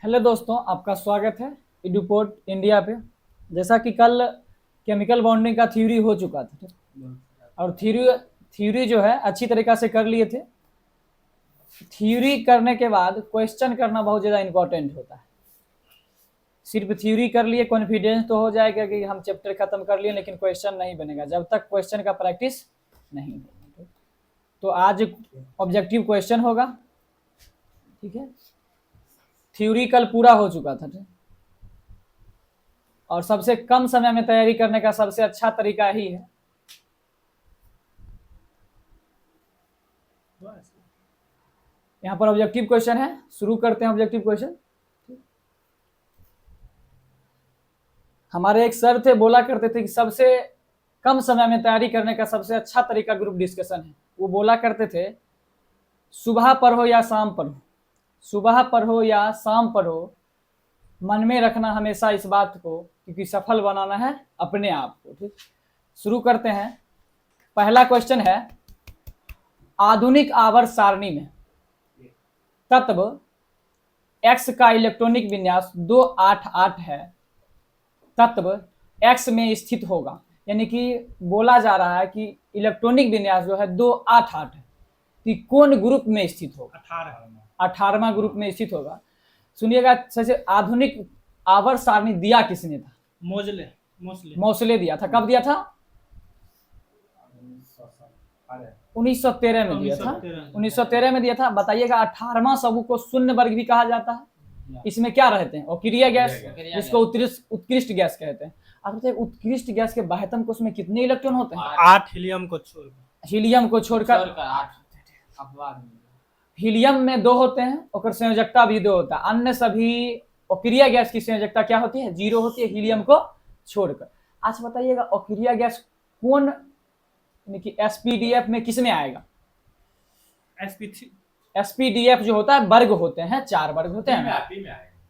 Hello दोस्तों, आपका स्वागत है एडुपोर्ट इंडिया पे। जैसा कि कल केमिकल बॉन्डिंग का थ्योरी हो चुका था और थ्योरी जो है अच्छी तरीक़ा से कर लिए थे। थ्योरी करने के बाद क्वेश्चन करना बहुत ज़्यादा इम्पोर्टेंट होता है। सिर्फ थ्योरी कर लिए कॉन्फिडेंस तो हो जाएगा कि हम चैप्टर खत्म कर लिए, लेकिन क्वेश्चन नहीं बनेगा जब तक क्वेश्चन का प्रैक्टिस नहीं होगा। तो आज ऑब्जेक्टिव क्वेश्चन होगा, ठीक है। थ्योरी कल पूरा हो चुका था और सबसे कम समय में तैयारी करने का सबसे अच्छा तरीका ही है। यहाँ पर ऑब्जेक्टिव क्वेश्चन है, शुरू करते हैं ऑब्जेक्टिव क्वेश्चन। हमारे एक सर थे, बोला करते थे कि सबसे कम समय में तैयारी करने का सबसे अच्छा तरीका ग्रुप डिस्कशन है। वो बोला करते थे सुबह पर हो या शाम पर हो, सुबह पर हो या शाम पर हो, मन में रखना हमेशा इस बात को, क्योंकि सफल बनाना है अपने आप को। ठीक, शुरू करते हैं। पहला क्वेश्चन है, आधुनिक आवर्त सारणी में तत्व x का इलेक्ट्रॉनिक विन्यास 288 है, तत्व x में स्थित होगा। यानी कि बोला जा रहा है कि इलेक्ट्रॉनिक विन्यास जो है 288 है, कि कौन ग्रुप में स्थित होगा? 18वां ग्रुप में स्थित होगा। सुनिएगा, सबसे आधुनिक आवर्त सारणी दिया किसने था? मोसले दिया था। कब दिया था? 1913 में दिया था। 1913 में दिया था। बताइएगा, 18वां समूह को शून्य वर्ग भी कहा जाता है। इसमें क्या रहते हैं? अक्रिय गैस, जिसको उत्कृष्ट गैस कहते हैं। आप बताइए, उत्कृष्ट गैस के बाह्यतम कोश में कितने इलेक्ट्रॉन होते हैं? 8 हीलियम को छोड़कर हीलियम में 2 होते हैं, और संयोजकता भी 2 होता है। अन्य सभी अक्रिय गैस की संयोजकता क्या होती है? 0 होती है, हीलियम को छोड़कर। अच्छा बताइएगा, अक्रिय गैस कौन, यानी कि एसपीडीएफ में किस में आएगा? एसपीडीएफ जो होता है वर्ग होते हैं, 4 वर्ग होते हैं,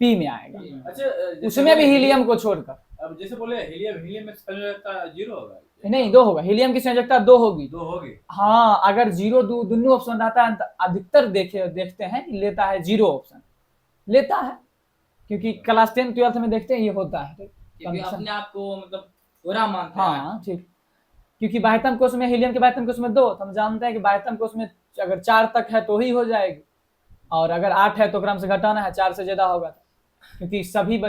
पी में आएगा। अच्छा, उसमें भी हीलियम को छोड़कर। अब जैसे बोले हीलियम में संयोजकता 0 होगा? नहीं, 2 होगा। हीलियम की संयोजकता 2 होगी। 2 होगी। हाँ, अगर 0 दोनों ऑप्शन रहता है तो अधिकतर देखते हैं लेता है 0 ऑप्शन लेता है, क्योंकि क्लास 10 12 में देखते हैं ये होता है, क्योंकि अपने आप को मतलब बुरा मानता है। हाँ ठीक, क्योंकि बाह्यतम कोश में, हीलियम के बाह्यतम कोश में 2, तो हम जानते हैं कि बाह्यतम कोश में अगर 4 तक है तो ही हो जाएगी, और अगर 8 है तो क्रम से घटाना है, 4 से ज्यादा होगा, क्योंकि सभी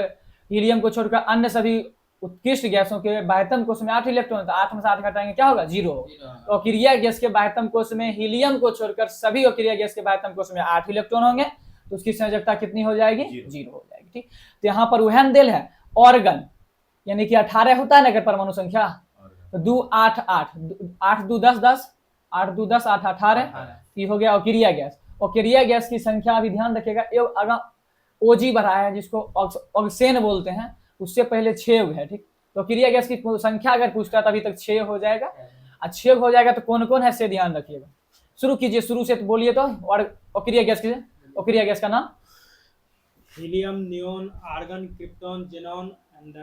हीलियम को छोड़कर अन्य सभी उत्कृष्ट गैसों के बाह्यतम कोश में 8 इलेक्ट्रॉन, तो 8 में से 8 घटाएंगे क्या होगा? 0 होगा। तो अक्रिय गैस के बाह्यतम कोश में हीलियम को छोड़कर सभी अक्रिय गैस के बाह्यतम कोश में 8 इलेक्ट्रॉन होंगे, तो उसकी संयोजकता कितनी हो जाएगी? 0 हो जाएगी। ठीक, तो यहाँ पर वह देल है ऑर्गन, यानी कि 18 होता है ना अगर परमाणु संख्या, तो 2 8 8 8 2 10 10 8 2 10 8 18 ये हो गया अक्रिय गैस। अक्रिय गैस की संख्या अभी ध्यान रखिएगा, अगर ओजी बढ़ा है जिसको ऑक्सेन बोलते हैं, उससे पहले 6 है। ठीक, तो अक्रिय गैस की संख्या अगर पूछता है तभी तक 6 हो जाएगा, और 6 हो जाएगा तो कौन कौन है से ध्यान रखिएगा। शुरू कीजिए, शुरू से तो बोलिए। तो और अक्रिय गैस की, अक्रिय गैस का नाम? Helium, neon, argon, krypton, xenon and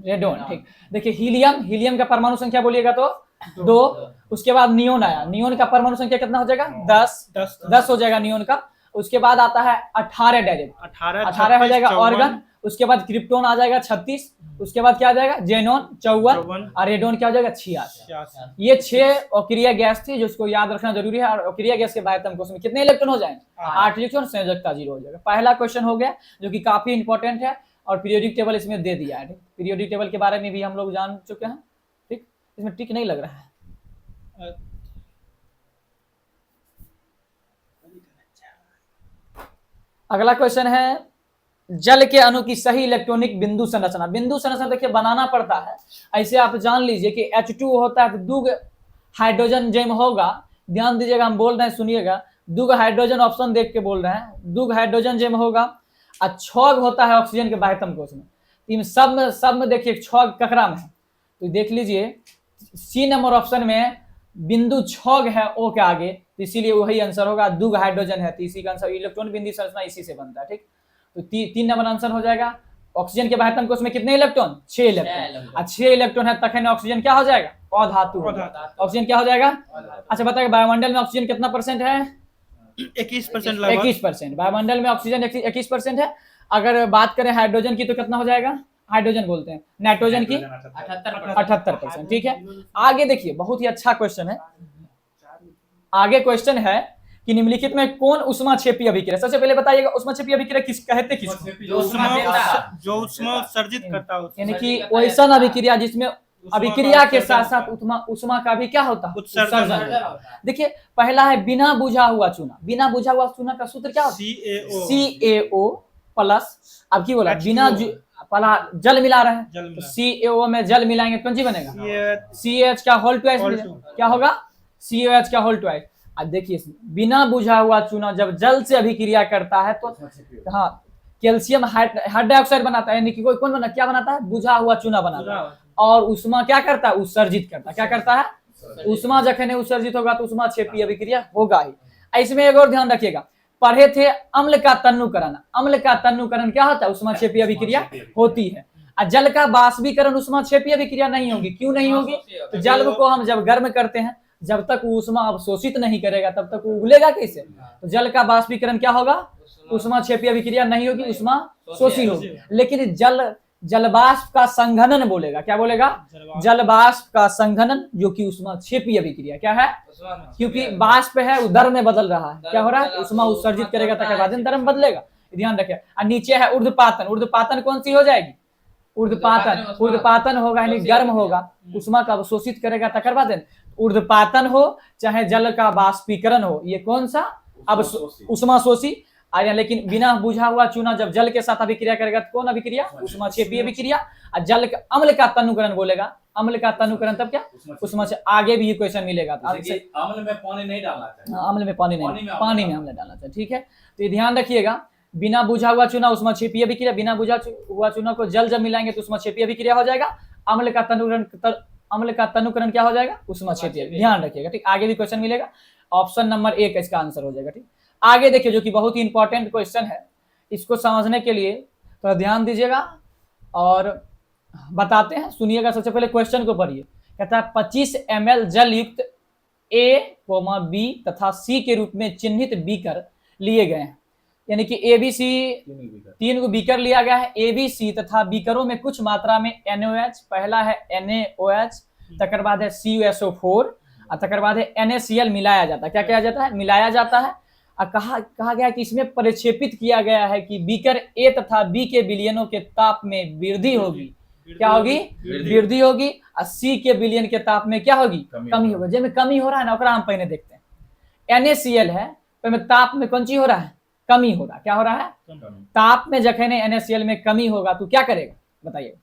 radon. ठीक, देखिए हीलियम का परमाणु संख्या बोलिएगा तो 2। उसके बाद नियोन आया, नियोन का परमाणु संख्या कितना हो जाएगा? 10 हो जाएगा नियोन का। उसके बाद आता है 18 डायरेक्ट, 18 हो जाएगा ऑर्गन। उसके बाद क्रिप्टोन आ जाएगा 36। उसके बाद क्या आ जाएगा? जेनोन 54, और रेडोन क्या हो जाएगा? 86। ये 6 अक्रिय गैस थी, जिसको याद रखना जरूरी है। और अक्रिय गैस के बाह्यतम कोश में कितने इलेक्ट्रॉन हो जाएंगे? 8 इलेक्ट्रॉन, संयोजकता 0 हो जाएगा। पहला क्वेश्चन हो गया, जो कि काफी इंपॉर्टेंट है, और पीरियोडिक टेबल इसमें दे दिया है। पीरियोडिक टेबल के बारे में भी हम लोग जान चुके हैं। ठीक, इसमें टिक नहीं लग रहा है। अगला क्वेश्चन है, जल के अणु की सही इलेक्ट्रॉनिक बिंदु संरचना। बिंदु संरचना देखिए बनाना पड़ता है ऐसे। आप जान लीजिए कि H2 होता है तो 2 हाइड्रोजन जेम होगा। ध्यान दीजिएगा, हम बोल रहे हैं, सुनिएगा। 2 हाइड्रोजन ऑप्शन देख के बोल रहे हैं। 2 हाइड्रोजन जेम होगा, और 6 होता है ऑक्सीजन के बाह्यतम कोश में। इन सब में देखिए 6 ककरा में है, तो देख लीजिए सी नंबर ऑप्शन में बिंदु 6 है O के आगे, तो इसीलिए वही आंसर होगा। 2 हाइड्रोजन है, तो इसी का आंसर इलेक्ट्रॉन बिंदु संरचना इसी से बनता है। ठीक, तो 3 नंबर आंसर हो जाएगा। ऑक्सीजन के बाह्यतम कोश में कितने इलेक्ट्रॉन? 6 इलेक्ट्रॉन। और 6 इलेक्ट्रॉन है तखन ऑक्सीजन क्या हो जाएगा? अधातु। ऑक्सीजन क्या हो जाएगा? अच्छा बताइए, वायुमंडल में ऑक्सीजन कितना % है? 21% लगभग। 21%। वायुमंडल में ऑक्सीजन 21% है। अगर बात करें हाइड्रोजन की तो कितना हो जाएगा, हाइड्रोजन बोलते हैं, नाइट्रोजन की 78%। ठीक है, आगे देखिए बहुत ही अच्छा क्वेश्चन है। आगे क्वेश्चन है कि निम्नलिखित में कौन उष्माक्षेपी अभिक्रिया, सबसे पहले बताइएगा उष्माक्षेपी अभिक्रिया किस कहते किसको, जो उष्मा उत्सर्जित करता है यानी कि वैसा अभिक्रिया जिसमें अभिक्रिया के साथ साथ उष्मा का भी क्या होता है, उत्सर्जन होता है। देखिए पहला है बिना बुझा हुआ चूना। बिना बुझा हुआ चूना का सूत्र क्या होता है, CaO प्लस। अब की बोला बिना पहला जल मिला रहे हैं तो CaO में जल मिलाएंगे कौन सी बनेगा, CH का होल ट्वाइस क्या होगा, COH का होल ट्वाइस। अब देखिए बिना बुझा हुआ चूना जब जल से अभिक्रिया करता है तो हाँ कैल्शियम हाइड्रोक्साइड बनाता है, यानी कि कोई कौन बना क्या बनाता है, बुझा हुआ चूना बनाता है। और उष्मा क्या करता है, उत्सर्जित करता है। क्या करता है, उष्मा जखने उत्सर्जित होगा तो उष्माक्षेपी अभिक्रिया होगा ही। इसमें एक और ध्यान रखिएगा, पढ़े थे अम्ल का तन्नुकरण। अम्ल का तन्नुकरण क्या होता है, उष्माक्षेपी अभिक्रिया होती है। और जल का बाष्पीकरण उष्माक्षेपी अभिक्रिया नहीं होगी। क्यों नहीं होगी, तो जल को हम जब गर्म करते हैं जब तक ऊष्मा अवशोषित नहीं करेगा तब तक वो उगलेगा कैसे, तो जल का बाष्पीकरण क्या होगा, उष्माक्षेपी अभिक्रिया नहीं होगी, उष्मा शोषी होगी। लेकिन जलवाष्प का संघनन बोलेगा, क्या बोलेगा, जलवाष्प का संघनन, जो कि उष्माक्षेपी अभिक्रिया क्या है, क्योंकि वाष्प है वो द्रव में बदल रहा है, क्या हो रहा है, उष्मा उत्सर्जित करेगा तक बाद द्रव में बदलेगा, ध्यान रखिए। और नीचे है ऊर्ध्वपातन। ऊर्ध्वपातन कौन सी हो जाएगी, ऊर्ध्वपातन होगा यानी गर्म होगा, उष्मा का अवशोषित करेगा तकर बाद ऊर्ध्वपातन हो चाहे जल का बाष्पीकरण हो, ये कौन सा, अब उष्मा शोषी। लेकिन बिना बुझा हुआ चूना जब जल के साथ अभिक्रिया करेगा तो कौन अभिक्रिया, उष्माक्षेपी अभिक्रिया। और जल का अम्ल का तन्नुकरण बोलेगा, अम्ल का तन्नुकरण तब क्या, उष्मा से। आगे भी ये क्वेश्चन मिलेगा, अम्ल में पानी नहीं डालना चाहिए, अम्ल में पानी नहीं, पानी में अम्ल डालना चाहिए। ठीक है, तो ये ध्यान रखिएगा, बिना बुझा हुआ चूना उष्माक्षेपी अभिक्रिया, बिना बुझा हुआ चूना को जल जब मिलाएंगे तो उष्माक्षेपी अभिक्रिया हो जाएगा। अम्ल का तन्नुकरण क्या हो जाएगा, उष्माक्षेपी। ध्यान रखिएगा, ठीक। आगे भी क्वेश्चन मिलेगा, ऑप्शन नंबर 1 इसका आंसर हो जाएगा, ठीक। आगे देखिए जो कि बहुत ही इंपॉर्टेंट क्वेश्चन है, इसको समझने के लिए थोड़ा ध्यान दीजिएगा और बताते हैं, सुनिएगा। सबसे पहले क्वेश्चन को पढ़िए, कहता है 25 ml जल युक्त A, B तथा C के रूप में चिन्हित बीकर लिए गए हैं। यानी कि ABC 3 को बीकर लिया गया है, ABC तथा बीकरों में कुछ मात्रा में NaOH, पहला है NaOH, तकर बाद है CuSO4 और तकर बाद है NaCl मिलाया जाता है। क्या किया जाता है, मिलाया जाता है। और कहा गया कि इसमें परिक्षेपित किया गया है कि बीकर A तथा B के विलयनों के ताप में वृद्धि होगी, क्या होगी, वृद्धि होगी। और C के विलयन के ताप में क्या होगी, कमी होगी। जब कमी हो रहा है ना, ओकरा हम पहले देखते हैं। NaCl है तो ताप में कौन चीज हो रहा है, कमी हो रहा है, क्या हो रहा है, ताप में जखने NaCl में कमी होगा तो क्या करेगा बताइए,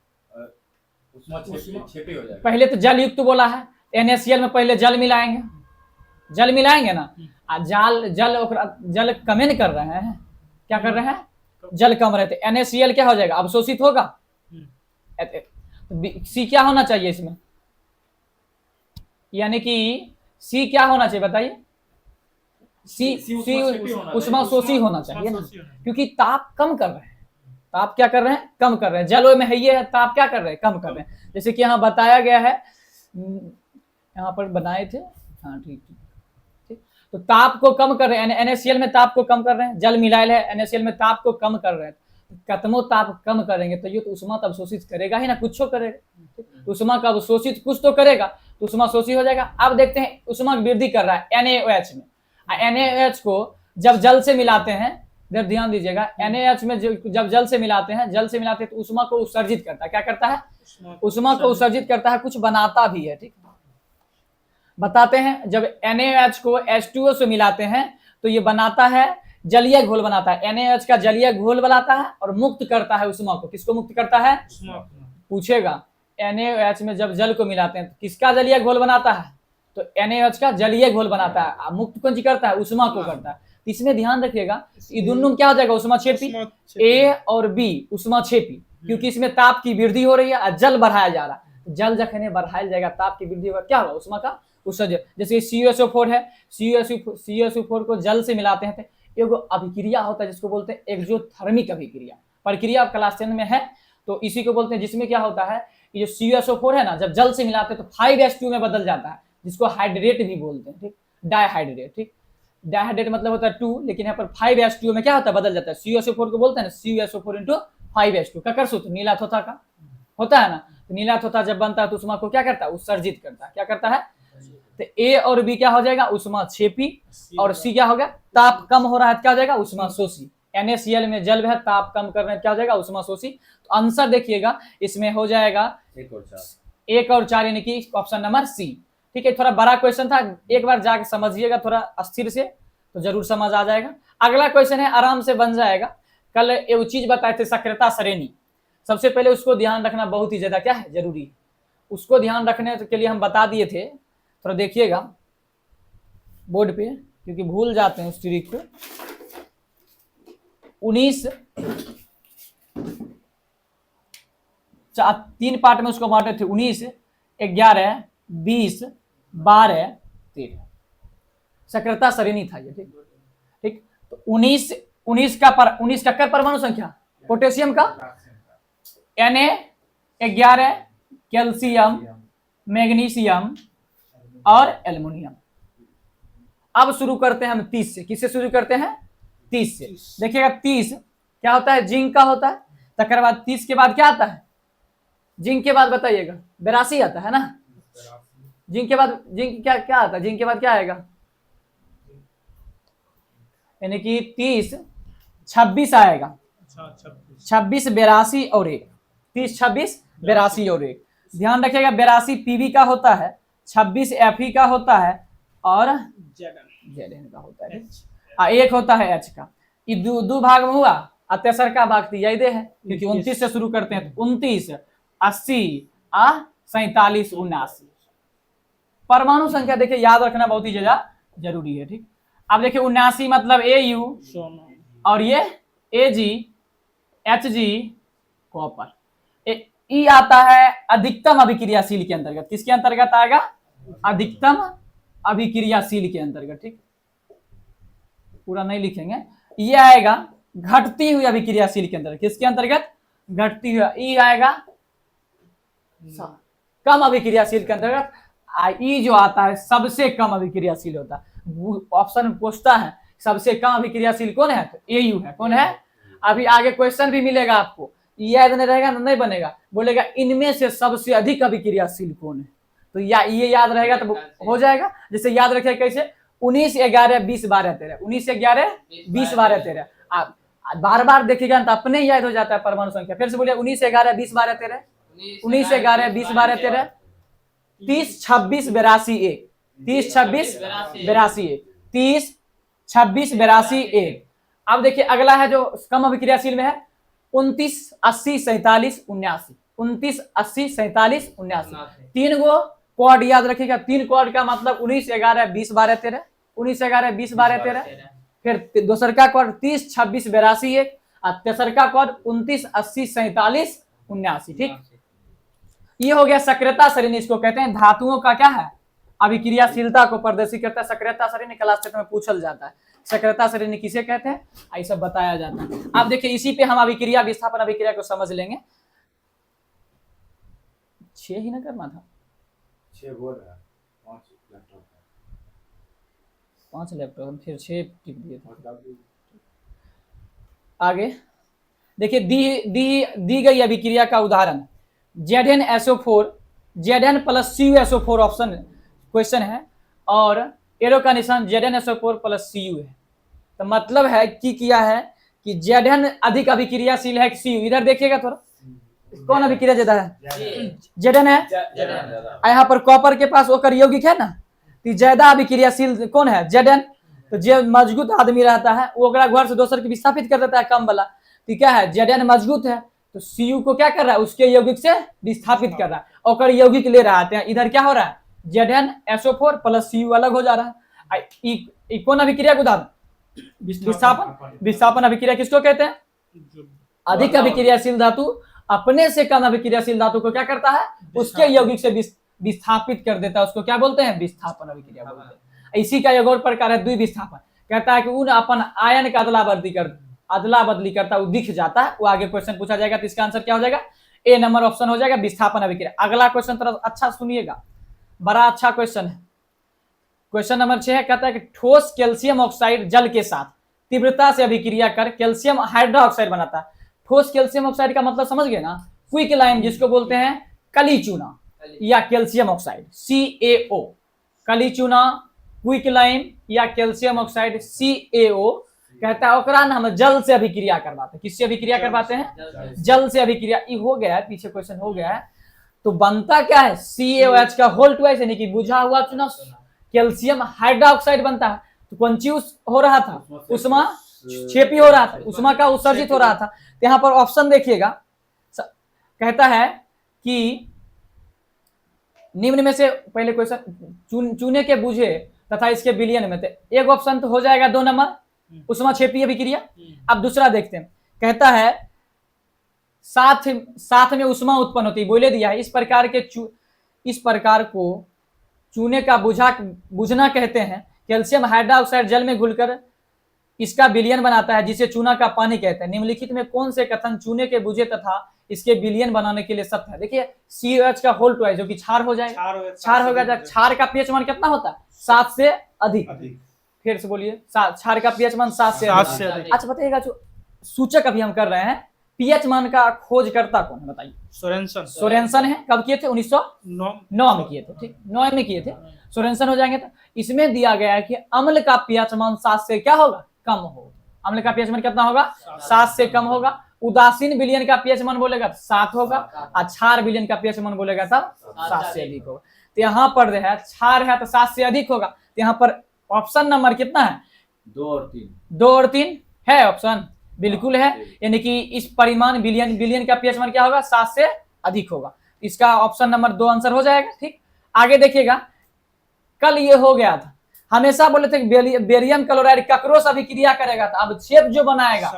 पहले तो जल युक्त बोला है, NaCl में पहले जल मिलाएंगे ना, जल कमेंट कर रहे हैं, क्या कर रहे हैं, जल कम रहते, NaCl क्या हो जाएगा, अवशोषित होगा। C क्या होना चाहिए इसमें, यानी कि C क्या होना चाहिए बताइए, C उष्मा शोषी होना चाहिए ना, क्योंकि ताप कम कर रहे हैं, ताप क्या कर रहे हैं, कम कर रहे हैं। जल में है ये है, ताप क्या कर रहे हैं, कम कर रहे हैं। जैसे कि यहाँ बताया गया है, यहाँ पर बनाए थे, हाँ ठीक, तो ताप को कम कर रहे हैं, NaCl में ताप को कम कर रहे हैं, जल मिलायल है NaCl में ताप को कम कर रहे हैं। कतमो ताप कम करेंगे तो ये तो उष्मा तो अवशोषित करेगा ही ना, कुछ करेगा, उष्मा का अवशोषित कुछ तो करेगा, तो उष्मा शोषी हो जाएगा। अब देखते हैं उष्मा की वृद्धि कर रहा है NaOH में। NaOH को जब जल से मिलाते हैं, इधर ध्यान दीजिएगा, NaOH में जब जल से मिलाते हैं तो उष्मा को उत्सर्जित करता है, क्या करता है, उष्मा को उत्सर्जित करता है, कुछ बनाता भी है, ठीक। बताते हैं, जब NaOH को H2O से मिलाते हैं तो ये बनाता है, जलीय घोल बनाता है, NaOH का जलीय घोल बनाता है और मुक्त करता है उष्मा को। किसको मुक्त करता है, पूछेगा, NaOH में जब जल को मिलाते हैं तो किसका जलीय घोल बनाता है, तो NaOH का जलीय घोल बनाता है, मुक्त कौन सी करता है, उष्मा को करता है। इसमें ध्यान रखिएगा, ये दोनों क्या हो जाएगा, उष्माक्षेपी, A और B उष्माक्षेपी, क्योंकि इसमें ताप की वृद्धि हो रही है और जल बढ़ाया जा रहा है। जल जखने बढ़ाया जाएगा, ताप की वृद्धि होगा, क्या होगा, उष्मा का उत्सर्जन। जैसे CuSO4 है, CuSO4 को जल से मिलाते हैं तो एगो अभिक्रिया होता है जिसको बोलते हैं एक्सोथर्मिक अभिक्रिया। प्रक्रिया क्लास 10 में है, तो इसी को बोलते हैं, जिसमें क्या होता है, ये जो CuSO4 है ना, जब जल से मिलाते हैं तो 5H2 में बदल जाता है, जिसको हाइड्रेट भी बोलते हैं, ठीक, डाइहाइड्रेट, ठीक। डाइहाइड्रेट मतलब होता है 2, लेकिन यहाँ पर 5H2O में क्या होता है, बदल जाता है। CuSO4 को बोलते हैं ना CuSO4 इंटू 5H2, ककर सूत्र नीला थोथा का होता है ना। तो नीला थोथा जब बनता है तो उष्मा को क्या करता है, उत्सर्जित करता है। क्या करता है, तो A और B क्या हो जाएगा, उष्मा क्षेपी, और C क्या होगा, ताप कम हो रहा है, क्या हो जाएगा, उष्मा शोषी। NaCl में जल है, ताप कम कर रहे हैं, क्या हो जाएगा, उष्मा शोषी। तो आंसर देखिएगा इसमें हो जाएगा 1 और 4 यानी कि ऑप्शन नंबर C। ठीक है, थोड़ा बड़ा क्वेश्चन था, एक बार जाके समझिएगा थोड़ा अस्थिर से, तो जरूर समझ आ जाएगा। अगला क्वेश्चन है, आराम से बन जाएगा। कल एक चीज बताए थे, सक्रियता श्रेणी। सबसे पहले उसको ध्यान रखना बहुत ही ज्यादा क्या है, जरूरी है। उसको ध्यान रखने के लिए हम बता दिए थे, थोड़ा देखिएगा बोर्ड पे, क्योंकि भूल जाते हैं उस ट्रिक को। 19 3 पार्ट में उसको बांटे थे, 19, 11, 20, 12, 13 सक्रियता श्रेणी था ये। ठीक ठीक, तो 19 का कर परमाणु संख्या पोटेशियम का, Na 11, कैल्शियम, मैग्नीशियम और एल्युमिनियम। अब शुरू करते हैं हम 30 से। किससे शुरू करते हैं, 30 से। देखिएगा 30 क्या होता है, जिंक का होता है। तकर बाद 30 के बाद क्या आता है, जिंक के बाद बताइएगा 82 आता है ना। जिंक के बाद जिंक क्या आता है, जिंक के बाद क्या आएगा, यानी कि 30 26 आएगा। 26 82 और 1, 30 26 82 और 1। ध्यान रखिएगा 82 पीवी का होता है, 26 Fe का होता है और Zn का होता है, एक होता है H का। ये दो भाग में हुआ, और तेसर का भाग यही दे है, क्योंकि 29 से शुरू करते हैं। तो 29, 80, 47, 79 परमाणु संख्या देखिए याद रखना बहुत ही ज्यादा जरूरी है। ठीक, अब देखिए 79 मतलब Au और ये Ag, Hg, कॉपर। ई आता है अधिकतम अभिक्रियाशील के अंतर्गत। किसके अंतर्गत आएगा, अधिकतम अभिक्रियाशील के अंतर्गत। ठीक, पूरा नहीं लिखेंगे, ये आएगा घटती हुई अभिक्रियाशील के अंतर्गत। किसके अंतर्गत, घटती हुई। ई आएगा कम अभिक्रियाशील के अंतर्गत। ई जो आता है सबसे कम अभिक्रियाशील होता है। ऑप्शन पूछता है सबसे कम अभिक्रियाशील कौन है, तो Au है। कौन है, अभी आगे क्वेश्चन भी मिलेगा आपको, याद नहीं रहेगा नहीं बनेगा, बोलेगा इनमें से सबसे अधिक अभिक्रियाशील कौन है, तो ये याद रहेगा तो हो जाएगा। जैसे याद रखे कैसे, 19, 11, 20, 12, 13, 19, 11, 20, 12, 13। आप बार बार देखिएगा तो अपने याद हो जाता है परमाणु संख्या। फिर से बोलिए 19, 11, 20, 12, 13, 19, 11, 20, 12, 13, 30, 26, 82, 1, 30, 26, 82, 1, 30, 26, 82, 1। अब देखिए अगला है जो कम अभिक्रियाशील में है, 29, 80, 47, 79, 29, 80, 47, 79। 3 गो क्वाड याद रखिएगा। 3 क्वाड का मतलब 19, 11, 20, 12, 13, 19, 11, 20, 12, 13। फिर दूसर का क्वाड 30, 26, 82, 1, और तेसर का क्वाड 29, 80, 47, 79। ठीक, ये हो गया सक्रियता श्रेणी। इसको कहते हैं धातुओं का क्या है, अभिक्रियाशीलता को प्रदर्शित करता है। सक्रियता श्रेणी क्लास 7 में पूछल जाता है, सक्रियता श्रेणी किसे कहते हैं, ये सब बताया जाता है। अब देखिए इसी पे हम अभिक्रिया विस्थापन अभिक्रिया को समझ लेंगे। 6 ही ना करना था, 6 बोल रहा है, 5 लैपटॉप फिर 6 टिक दिए थे। आगे देखिए दी गई अभिक्रिया का उदाहरण ZnSO4, Zn plus CuSO4 option question है, और एरो का निशान ZnSO4 प्लस Cu है। तो मतलब है कि किया है कि Zn अधिक अभिक्रियाशील है कि Cu। इधर देखिएगा थोड़ा, कौन अभिक्रिया ज्यादा है, Zn है। यहाँ पर कॉपर के पास ओकर यौगिक है ना, तो ज्यादा अभिक्रियाशील कौन है, Zn। तो जो मजबूत आदमी रहता है वो अगला घर से दोसर के विस्थापित कर देता है कम वाला। तो क्या है, Zn मजबूत है तो Cu को क्या कर रहा है, उसके यौगिक से विस्थापित कर रहा है, और यौगिक ले रहा है। इधर क्या हो रहा है, ZnSO4 प्लस Cu अलग हो जा रहा है। कौन अभिक्रिया का उदाहरण, विस्थापन अभिक्रिया किसको कहते हैं, अधिक अभिक्रियाशील धातु अपने से कम अभिक्रियाशील धातु को क्या करता है, उसके यौगिक से विस्थापित कर देता है, उसको क्या बोलते हैं, विस्थापन अभिक्रिया बोलते हैं। इसी का एक और प्रकार है द्विविस्थापन। कहता है कि उन अपन आयन का अदला बदली करता वो दिख जाता है। वो आगे क्वेश्चन पूछा जाएगा तो इसका आंसर क्या हो जाएगा, ए नंबर ऑप्शन हो जाएगा, विस्थापन अभिक्रिया। अगला क्वेश्चन थोड़ा अच्छा सुनिएगा, बड़ा अच्छा क्वेश्चन है। क्वेश्चन नंबर 6 है, कहता है कि ठोस कैल्शियम ऑक्साइड जल के साथ तीव्रता से अभिक्रिया कर कैल्शियम हाइड्रोक्साइड बनाता है। ठोस कैल्शियम ऑक्साइड का मतलब समझ गए ना, क्विक लाइम जिसको बोलते हैं कली चूना या कैल्शियम ऑक्साइड CaO, कली चूना, क्विक लाइम या कैल्शियम ऑक्साइड CaO कहता है ओकरा ना हम जल से अभिक्रिया करवाते हैं। किससे अभिक्रिया करवाते हैं? जल से अभिक्रिया। ये हो गया है, पीछे क्वेश्चन हो गया है। तो बनता क्या है? CaOH का होल ट्वाइस यानी कि बुझा हुआ चूना कैल्शियम हाइड्रोक्साइड बनता है। तो कौन चीज हो रहा था? उष्मा क्षेपी हो रहा था, उष्मा का उत्सर्जित हो रहा था। तो यहाँ पर ऑप्शन देखिएगा, कहता है कि निम्न में से पहले क्वेश्चन चूने के बुझे तथा इसके विलयन में, तो एक ऑप्शन तो हो जाएगा 2 नंबर उष्मा क्षेपीय अभिक्रिया। अब दूसरा देखते हैं, कहता है साथ में उष्मा उत्पन्न होती है, बोले दिया है। इस प्रकार को चूने का बुझना कहते हैं। कैल्शियम हाइड्रोक्साइड जल में घुलकर इसका विलयन बनाता है जिसे चूना का पानी कहते हैं। निम्नलिखित में कौन से कथन चूने के बुझे तथा इसके विलयन बनाने के लिए सत्य है? देखिए CaOH का होल ट्वाइस जो कि क्षार हो जाएगा, क्षार होगा। जब क्षार का pH मान कितना होता है? 7 से अधिक। फिर से बोलिए, क्षार का pH मान 7 से अधिक। अच्छा बताइएगा, जो सूचक अभी हम कर रहे हैं, pH मान का खोजकर्ता कौन है बताइए? सोरेनसन है। कब किए थे? 1909 में किए थे। ठीक, 9 में किए थे, सोरेनसन हो जाएंगे। तो इसमें दिया गया है कि अम्ल का pH मान 7 से क्या होगा? कम होगा। अम्ल का pH मान कितना होगा? 7 से कम होगा। उदासीन विलयन का pH मान बोलेगा 7 होगा, और क्षार विलयन का pH मान बोलेगा तब 7 से अधिक होगा। तो यहाँ पर है क्षार है तो 7 से अधिक होगा। तो यहाँ पर ऑप्शन नंबर कितना है? 2 और 3 है ऑप्शन, बिल्कुल है। यानी कि इस परिमाण विलयन का pH मान क्या होगा? 7 से अधिक होगा। इसका ऑप्शन नंबर 2 आंसर हो जाएगा। ठीक, आगे देखिएगा, कल ये हो गया था, हमेशा बोले थे बेरियम क्लोराइड ककरोस अभिक्रिया करेगा। तो अवक्षेप जो बनाएगा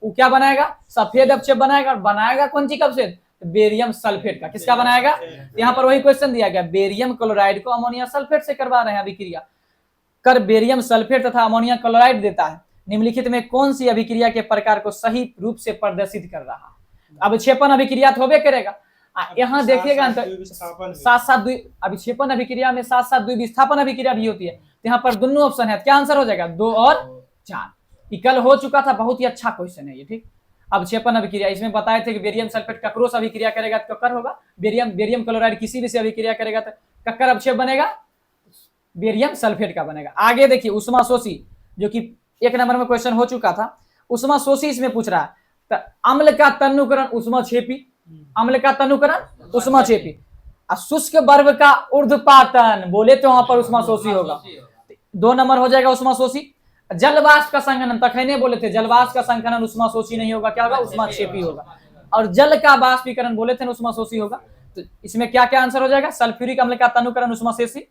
वो क्या बनाएगा? सफेद अवक्षेप बनाएगा। और बनाएगा कौन सी अवक्षेप? बेरियम सल्फेट का। किसका बनाएगा? यहाँ पर वही क्वेश्चन दिया गया, बेरियम क्लोराइड को अमोनिया सल्फेट से करवा रहे हैं अभिक्रिया कर, बेरियम सल्फेट तथा अमोनिया क्लोराइड देता है। निम्नलिखित में कौन सी अभिक्रिया के प्रकार को सही रूप से प्रदर्शित कर रहा है? अवक्षेपण अभिक्रिया तो होबे करेगा। यहाँ देखिएगा साथ अभिक्षेपण अभिक्रिया में साथ द्विविस्थापन अभिक्रिया भी होती है। यहाँ पर दोनों ऑप्शन है, क्या आंसर हो जाएगा? 2 और 4। कल हो चुका था, बहुत ही अच्छा क्वेश्चन है ये। ठीक, अवक्षेपण अभिक्रिया इसमें बताए थे कि बेरियम सल्फेट ककरोस अभिक्रिया करेगा तो कक्कर होगा, बेरियम क्लोराइड किसी भी से अभिक्रिया करेगा तो कक्कर अवक्षेप बनेगा, बेरियम सल्फेट का बनेगा। आगे देखिए उष्मा शोषी, जो कि 1 नंबर में क्वेश्चन हो चुका था। उष्मा शोषी इसमें पूछ रहा है, तो अम्ल का तनुकरण उष्मा क्षेपी, अम्ल का तनुकरण उष्मा क्षेपी, शुष्क बर्फ का ऊर्ध्वपातन बोले तो वहां पर उष्मा शोषी होगा। 2 नंबर हो जाएगा उष्मा शोषी। जलवाष्प का संघनन, तखने बोले थे जलवाष्प का संघनन उष्मा शोषी नहीं होगा, क्या होगा? उष्मा क्षेपी होगा। और जल का बाष्पीकरण बोले थे उष्मा शोषी होगा। तो इसमें क्या क्या आंसर हो जाएगा? सल्फ्यूरिक अम्ल का तनुकरण उष्मा शोषी,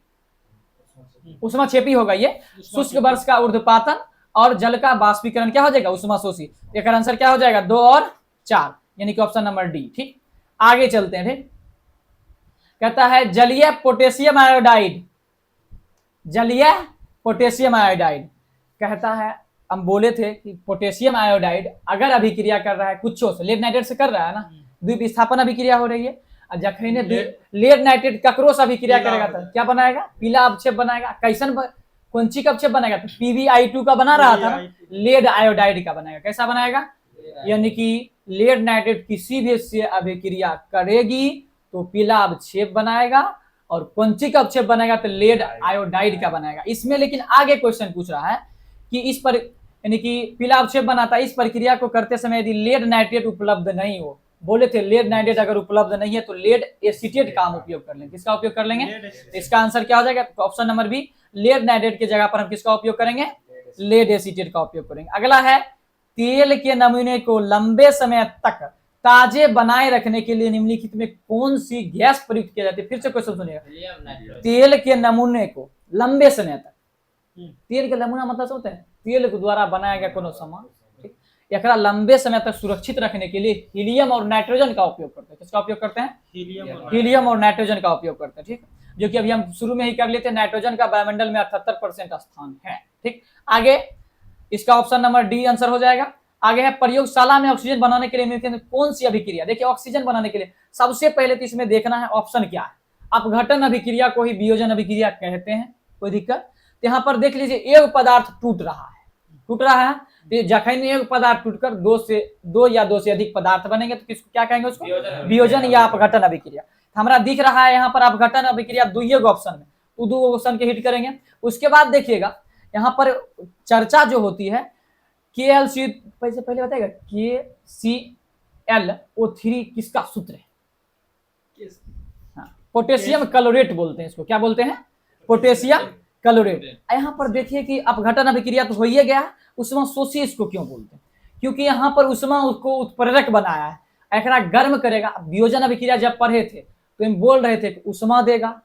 उष्मा क्षेपी होगा ये। शुष्क बर्फ का ऊर्ध्वपातन और जल का बाष्पीकरण क्या हो जाएगा? उष्मा शोषी। एक आंसर क्या हो जाएगा? 2 और 4, यानी कि ऑप्शन नंबर डी। ठीक, आगे चलते हैं। ठीक, कहता है जलीय पोटेशियम आयोडाइड, जलीय पोटेशियम आयोडाइड कहता है, हम बोले थे कि पोटेशियम आयोडाइड अगर अभिक्रिया कर रहा है कुछो से, लेड नाइट्रेट से कर रहा है ना, द्विविस्थापन अभिक्रिया हो रही है। और जखने लेड नाइट्रेट ककरोस अभिक्रिया करेगा तो क्या बनाएगा? पीला अवक्षेप बनाएगा। कैसन कौन सी का अवक्षेप बनाएगा? तो PbI2 का बना रहा था ना, लेड आयोडाइड का बनाएगा। कैसा बनाएगा? यानी कि लेड नाइट्रेट किसी भी से अभिक्रिया करेगी तो पीला अवक्षेप बनाएगा, और कौन सी का अवक्षेप बनाएगा? तो लेड आयोडाइड का बनाएगा। इसमें लेकिन आगे क्वेश्चन पूछ रहा है कि इस पर यानी कि पीला अवक्षेप बनाता है, इस प्रक्रिया को करते समय यदि लेड नाइट्रेट उपलब्ध नहीं हो, बोले थे लेड नाइट्रेट अगर उपलब्ध नहीं है तो लेड एसीटेट का हम उपयोग कर लेंगे। किसका उपयोग कर लेंगे? इसका आंसर क्या हो जाएगा? तो option number B, lead nitrate की जगह पर हम किसका उपयोग करेंगे? लेड एसीटेट का उपयोग करेंगे। अगला है तेल के नमूने को लंबे समय तक ताजे बनाए रखने के लिए निम्नलिखित में कौन सी गैस प्रयुक्त की जाती है? फिर से क्वेश्चन सुनिएगा, तेल के नमूने को लंबे समय तक, तेल के नमूना मतलब होता है तेल के द्वारा बनाया गया कोनो सामान, ठीक, एकरा लंबे समय तक सुरक्षित रखने के लिए हीलियम और नाइट्रोजन का उपयोग करते हैं। किसका उपयोग करते हैं? हीलियम और नाइट्रोजन का उपयोग करते हैं। ठीक, जो कि अभी हम शुरू में ही कर लेते हैं, नाइट्रोजन का वायुमंडल में 78% स्थान है। ठीक, आगे इसका ऑप्शन नंबर डी आंसर हो जाएगा। आगे है प्रयोगशाला में ऑक्सीजन बनाने के लिए कौन सी अभिक्रिया? देखिए ऑक्सीजन बनाने के लिए सबसे पहले तो इसमें देखना है ऑप्शन क्या है। अपघटन अभिक्रिया को ही वियोजन अभिक्रिया कहते हैं, कोई दिक्कत? तो यहाँ पर देख लीजिए एक पदार्थ टूट रहा है तो जखन एक पदार्थ टूटकर दो या दो से अधिक पदार्थ बनेंगे तो किसको क्या कहेंगे उसको वियोजन या अपघटन अभिक्रिया। हमारा दिख रहा है यहाँ पर अपघटन अभिक्रिया दुइये ऑप्शन में, तो दो ऑप्शन के हिट करेंगे। उसके बाद देखिएगा यहाँ पर चर्चा जो होती है KLC पहले बताएगा KClO3 किसका सूत्र है? पोटेशियम क्लोरेट बोलते हैं इसको, क्या बोलते हैं? Potassium chlorate. यहाँ पर देखिए कि अपघटन अभिक्रिया तो हो ही गया, उष्मा शोषी इसको क्यों बोलते हैं? क्योंकि यहाँ पर उष्मा उसको उत्प्रेरक बनाया है, एकरा गर्म करेगा। वियोजन अभिक्रिया जब पढ़े थे तो हम बोल रहे थे कि उष्मा देगा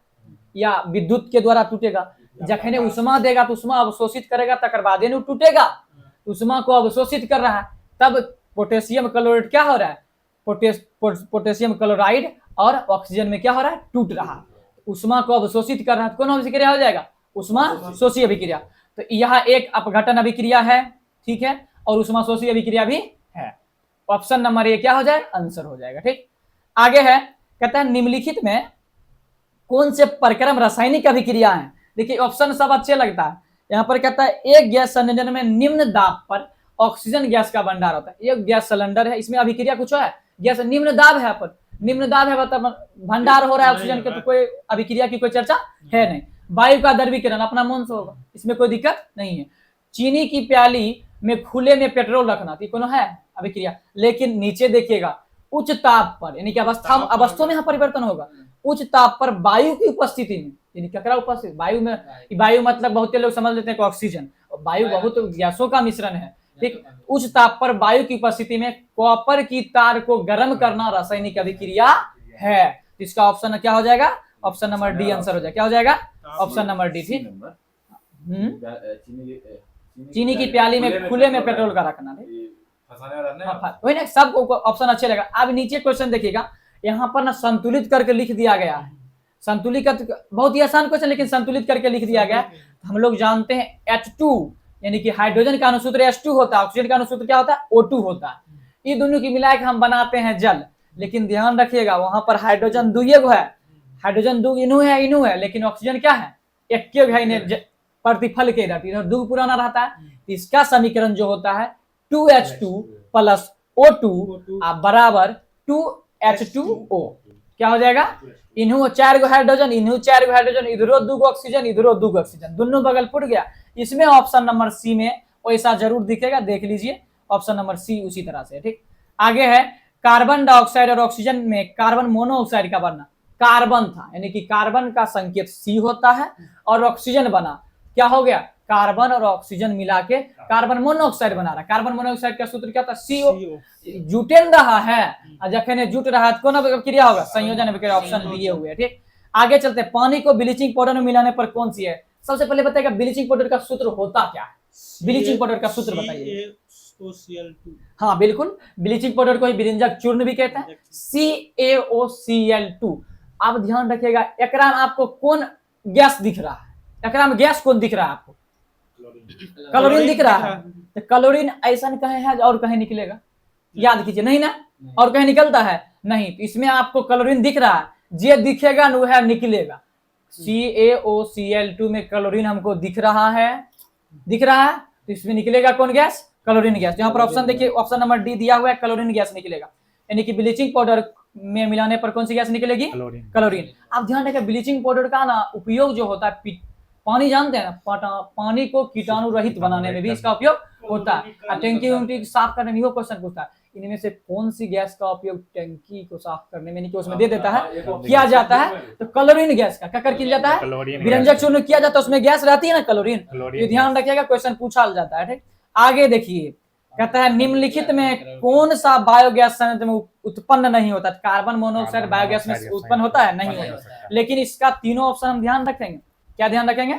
या विद्युत के द्वारा टूटेगा। जखने उष्मा देगा तो उष्मा अवशोषित करेगा, तकर बाद टूटेगा। उष्मा को अवशोषित कर रहा है, तब पोटेशियम क्लोराइड क्या हो रहा है? पोटेशियम क्लोराइड और ऑक्सीजन में क्या हो रहा है? टूट रहा है। उष्मा को अवशोषित कर रहा है, कौन अभिक्रिया हो जाएगा? उष्मा शोषी अभिक्रिया। तो यह एक अपघटन अभिक्रिया है, ठीक है, और उष्मा शोषी अभिक्रिया भी है। ऑप्शन नंबर ए क्या हो जाए? आंसर हो जाएगा। ठीक, आगे है, कहता है निम्नलिखित में कौन से प्रक्रम रासायनिक अभिक्रिया है? देखिए ऑप्शन सब अच्छे लगता है। यहाँ पर कहता है एक गैस संयोजन में निम्न दाब पर ऑक्सीजन गैस का भंडार होता है। एक गैस सिलेंडर है, इसमें अभिक्रिया कुछ है, गैस निम्न दाब है, पर निम्न दाब है मतलब भंडार हो रहा है ऑक्सीजन के, तो कोई अभिक्रिया की कोई चर्चा है नहीं। वायु का द्रवीकरण अपना मन से होगा, इसमें कोई दिक्कत नहीं है। चीनी की प्याली में खुले में पेट्रोल रखना, तो कौन है? अभिक्रिया। लेकिन नीचे देखिएगा उच्च ताप पर, यानी कि अवस्था में यहाँ परिवर्तन होगा। उच्च ताप पर वायु की उपस्थिति में, यानी क्या उपस्थित? वायु में, वायु मतलब बहुत लोग समझ लेते हैं कि ऑक्सीजन, वायु बहुत गैसों का मिश्रण है। ठीक, उच्च ताप पर वायु की उपस्थिति में कॉपर की तार को गर्म करना रासायनिक अभिक्रिया है। इसका ऑप्शन क्या हो जाएगा? ऑप्शन नंबर डी आंसर हो जाएगा। क्या हो जाएगा? Option number D. ठीक, चीनी की प्याली में खुले में पेट्रोल का रखना, वही ना, सब ऑप्शन अच्छे लगा। अब नीचे क्वेश्चन देखिएगा, यहाँ पर ना संतुलित करके लिख दिया गया है। संतुलित बहुत ही आसान क्वेश्चन, लेकिन संतुलित करके लिख दिया गया। हम लोग जानते हैं H2 यानी कि हाइड्रोजन का अनुसूत्र H2 होता है, ऑक्सीजन का अनुसूत्र क्या होता है? O2 होता है। ये दोनों की मिला के हम बनाते हैं जल। लेकिन ध्यान रखिएगा वहां पर हाइड्रोजन दुइये गो है, हाइड्रोजन दो इनू है, लेकिन ऑक्सीजन क्या है? एक है, प्रतिफल के इधर दो पुराना रहता है। इसका समीकरण जो होता है 2H2 प्लस O2 बराबर 2H2O। क्या हो जाएगा? इन्हू 4 गो हाइड्रोजन, इन्हू 4 गो हाइड्रोजन, इधरो 2 गो ऑक्सीजन, इधरो 2 गो ऑक्सीजन, दोनों बगल फुट गया। इसमें ऑप्शन नंबर सी में वैसा जरूर दिखेगा, देख लीजिए ऑप्शन नंबर सी उसी तरह से। ठीक, आगे है कार्बन डाइऑक्साइड और ऑक्सीजन में कार्बन मोनोऑक्साइड का बनना। कार्बन था, यानी कि कार्बन का संकेत सी होता है, और ऑक्सीजन बना, क्या हो गया? कार्बन और ऑक्सीजन मिला के कार्बन मोनोऑक्साइड बना रहा। कार्बन मोनोऑक्साइड का सूत्र क्या था? CO। जुटेन रहा है, जखने जुट रहा है कौन अभिक्रिया होगा? संयोजन अभिक्रिया। ऑप्शन दिए हुए है। ठीक, आगे चलते, पानी को ब्लीचिंग पाउडर में मिलाने पर कौन सी है? सबसे पहले बताइएगा ब्लीचिंग पाउडर का सूत्र होता क्या है? ब्लीचिंग पाउडर का सूत्र बताइए। हाँ बिल्कुल, ब्लीचिंग पाउडर को ही विरंजक चूर्ण भी कहते हैं, CaOCl2। आप ध्यान रखिएगा, एकरा में आपको कौन गैस दिख रहा है? एकरा में गैस कौन दिख रहा है आपको? क्लोरीन दिख रहा है। तो क्लोरीन ऐसा कहे है और कहीं निकलेगा? याद कीजिए, नहीं ना, और कहीं निकलता है नहीं। तो इसमें आपको क्लोरीन दिख रहा है, जे दिखेगा न वह निकलेगा। CaOCl2 में क्लोरीन हमको दिख रहा है, तो इसमें निकलेगा कौन गैस? Chlorine gas. यहाँ पर ऑप्शन देखिए, ऑप्शन नंबर डी दिया हुआ है, क्लोरीन गैस निकलेगा। यानी कि ब्लीचिंग पाउडर में मिलाने पर कौन सी गैस निकलेगी? क्लोरीन। आप ध्यान रखें, ब्लीचिंग पाउडर का ना उपयोग जो होता है, पानी जानते हैं ना, पानी को कीटाणु रहित बनाने में भी इसका उपयोग होता है। टंकी उंकी साफ करने में क्वेश्चन पूछता है, इनमें से कौन सी गैस का उपयोग टंकी को साफ करने में, उसमें दे देता है, किया जाता है? तो क्लोरीन गैस का क्या किया जाता है? विरंजक चूर्ण किया जाता है, उसमें गैस रहती है ना, क्लोरीन। ये ध्यान रखिएगा, क्वेश्चन पूछा जाता है। ठीक, आगे देखिए, कहता है निम्नलिखित में कौन सा बायोगैस संयंत्र में उत्पन्न नहीं होता? कार्बन मोनोऑक्साइड बायोगैस में उत्पन्न होता है? नहीं होता। लेकिन इसका तीनों ऑप्शन हम ध्यान रखेंगे। क्या ध्यान रखेंगे?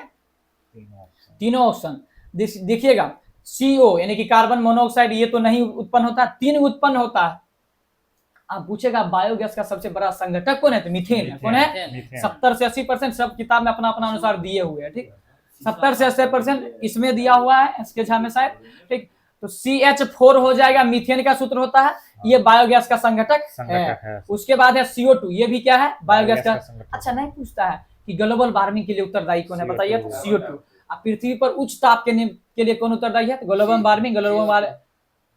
तीनों ऑप्शन देखिएगा। CO यानी कि कार्बन मोनोऑक्साइड, ये तो नहीं उत्पन्न होता, 3 उत्पन्न होता है। आप पूछेगा बायोगैस का सबसे बड़ा संघटक कौन है? तो मीथेन है। कौन है? 70 से 80% सब किताब में अपना अपना अनुसार दिए हुए हैं। ठीक, 70 से 80% इसमें दिया हुआ है, इसके झा में शायद। ठीक, तो CH4 हो जाएगा, मीथेन का सूत्र होता है, ये बायोगैस का संघटक है। उसके बाद है CO2, ये भी क्या है? बायोगैस का। अच्छा, नहीं पूछता है कि ग्लोबल वार्मिंग के लिए उत्तरदायी कौन है, बताइए। तो CO2। अब पृथ्वी पर उच्च ताप के लिए कौन उत्तरदायी है? Global warming. ग्लोबल वार्मिंग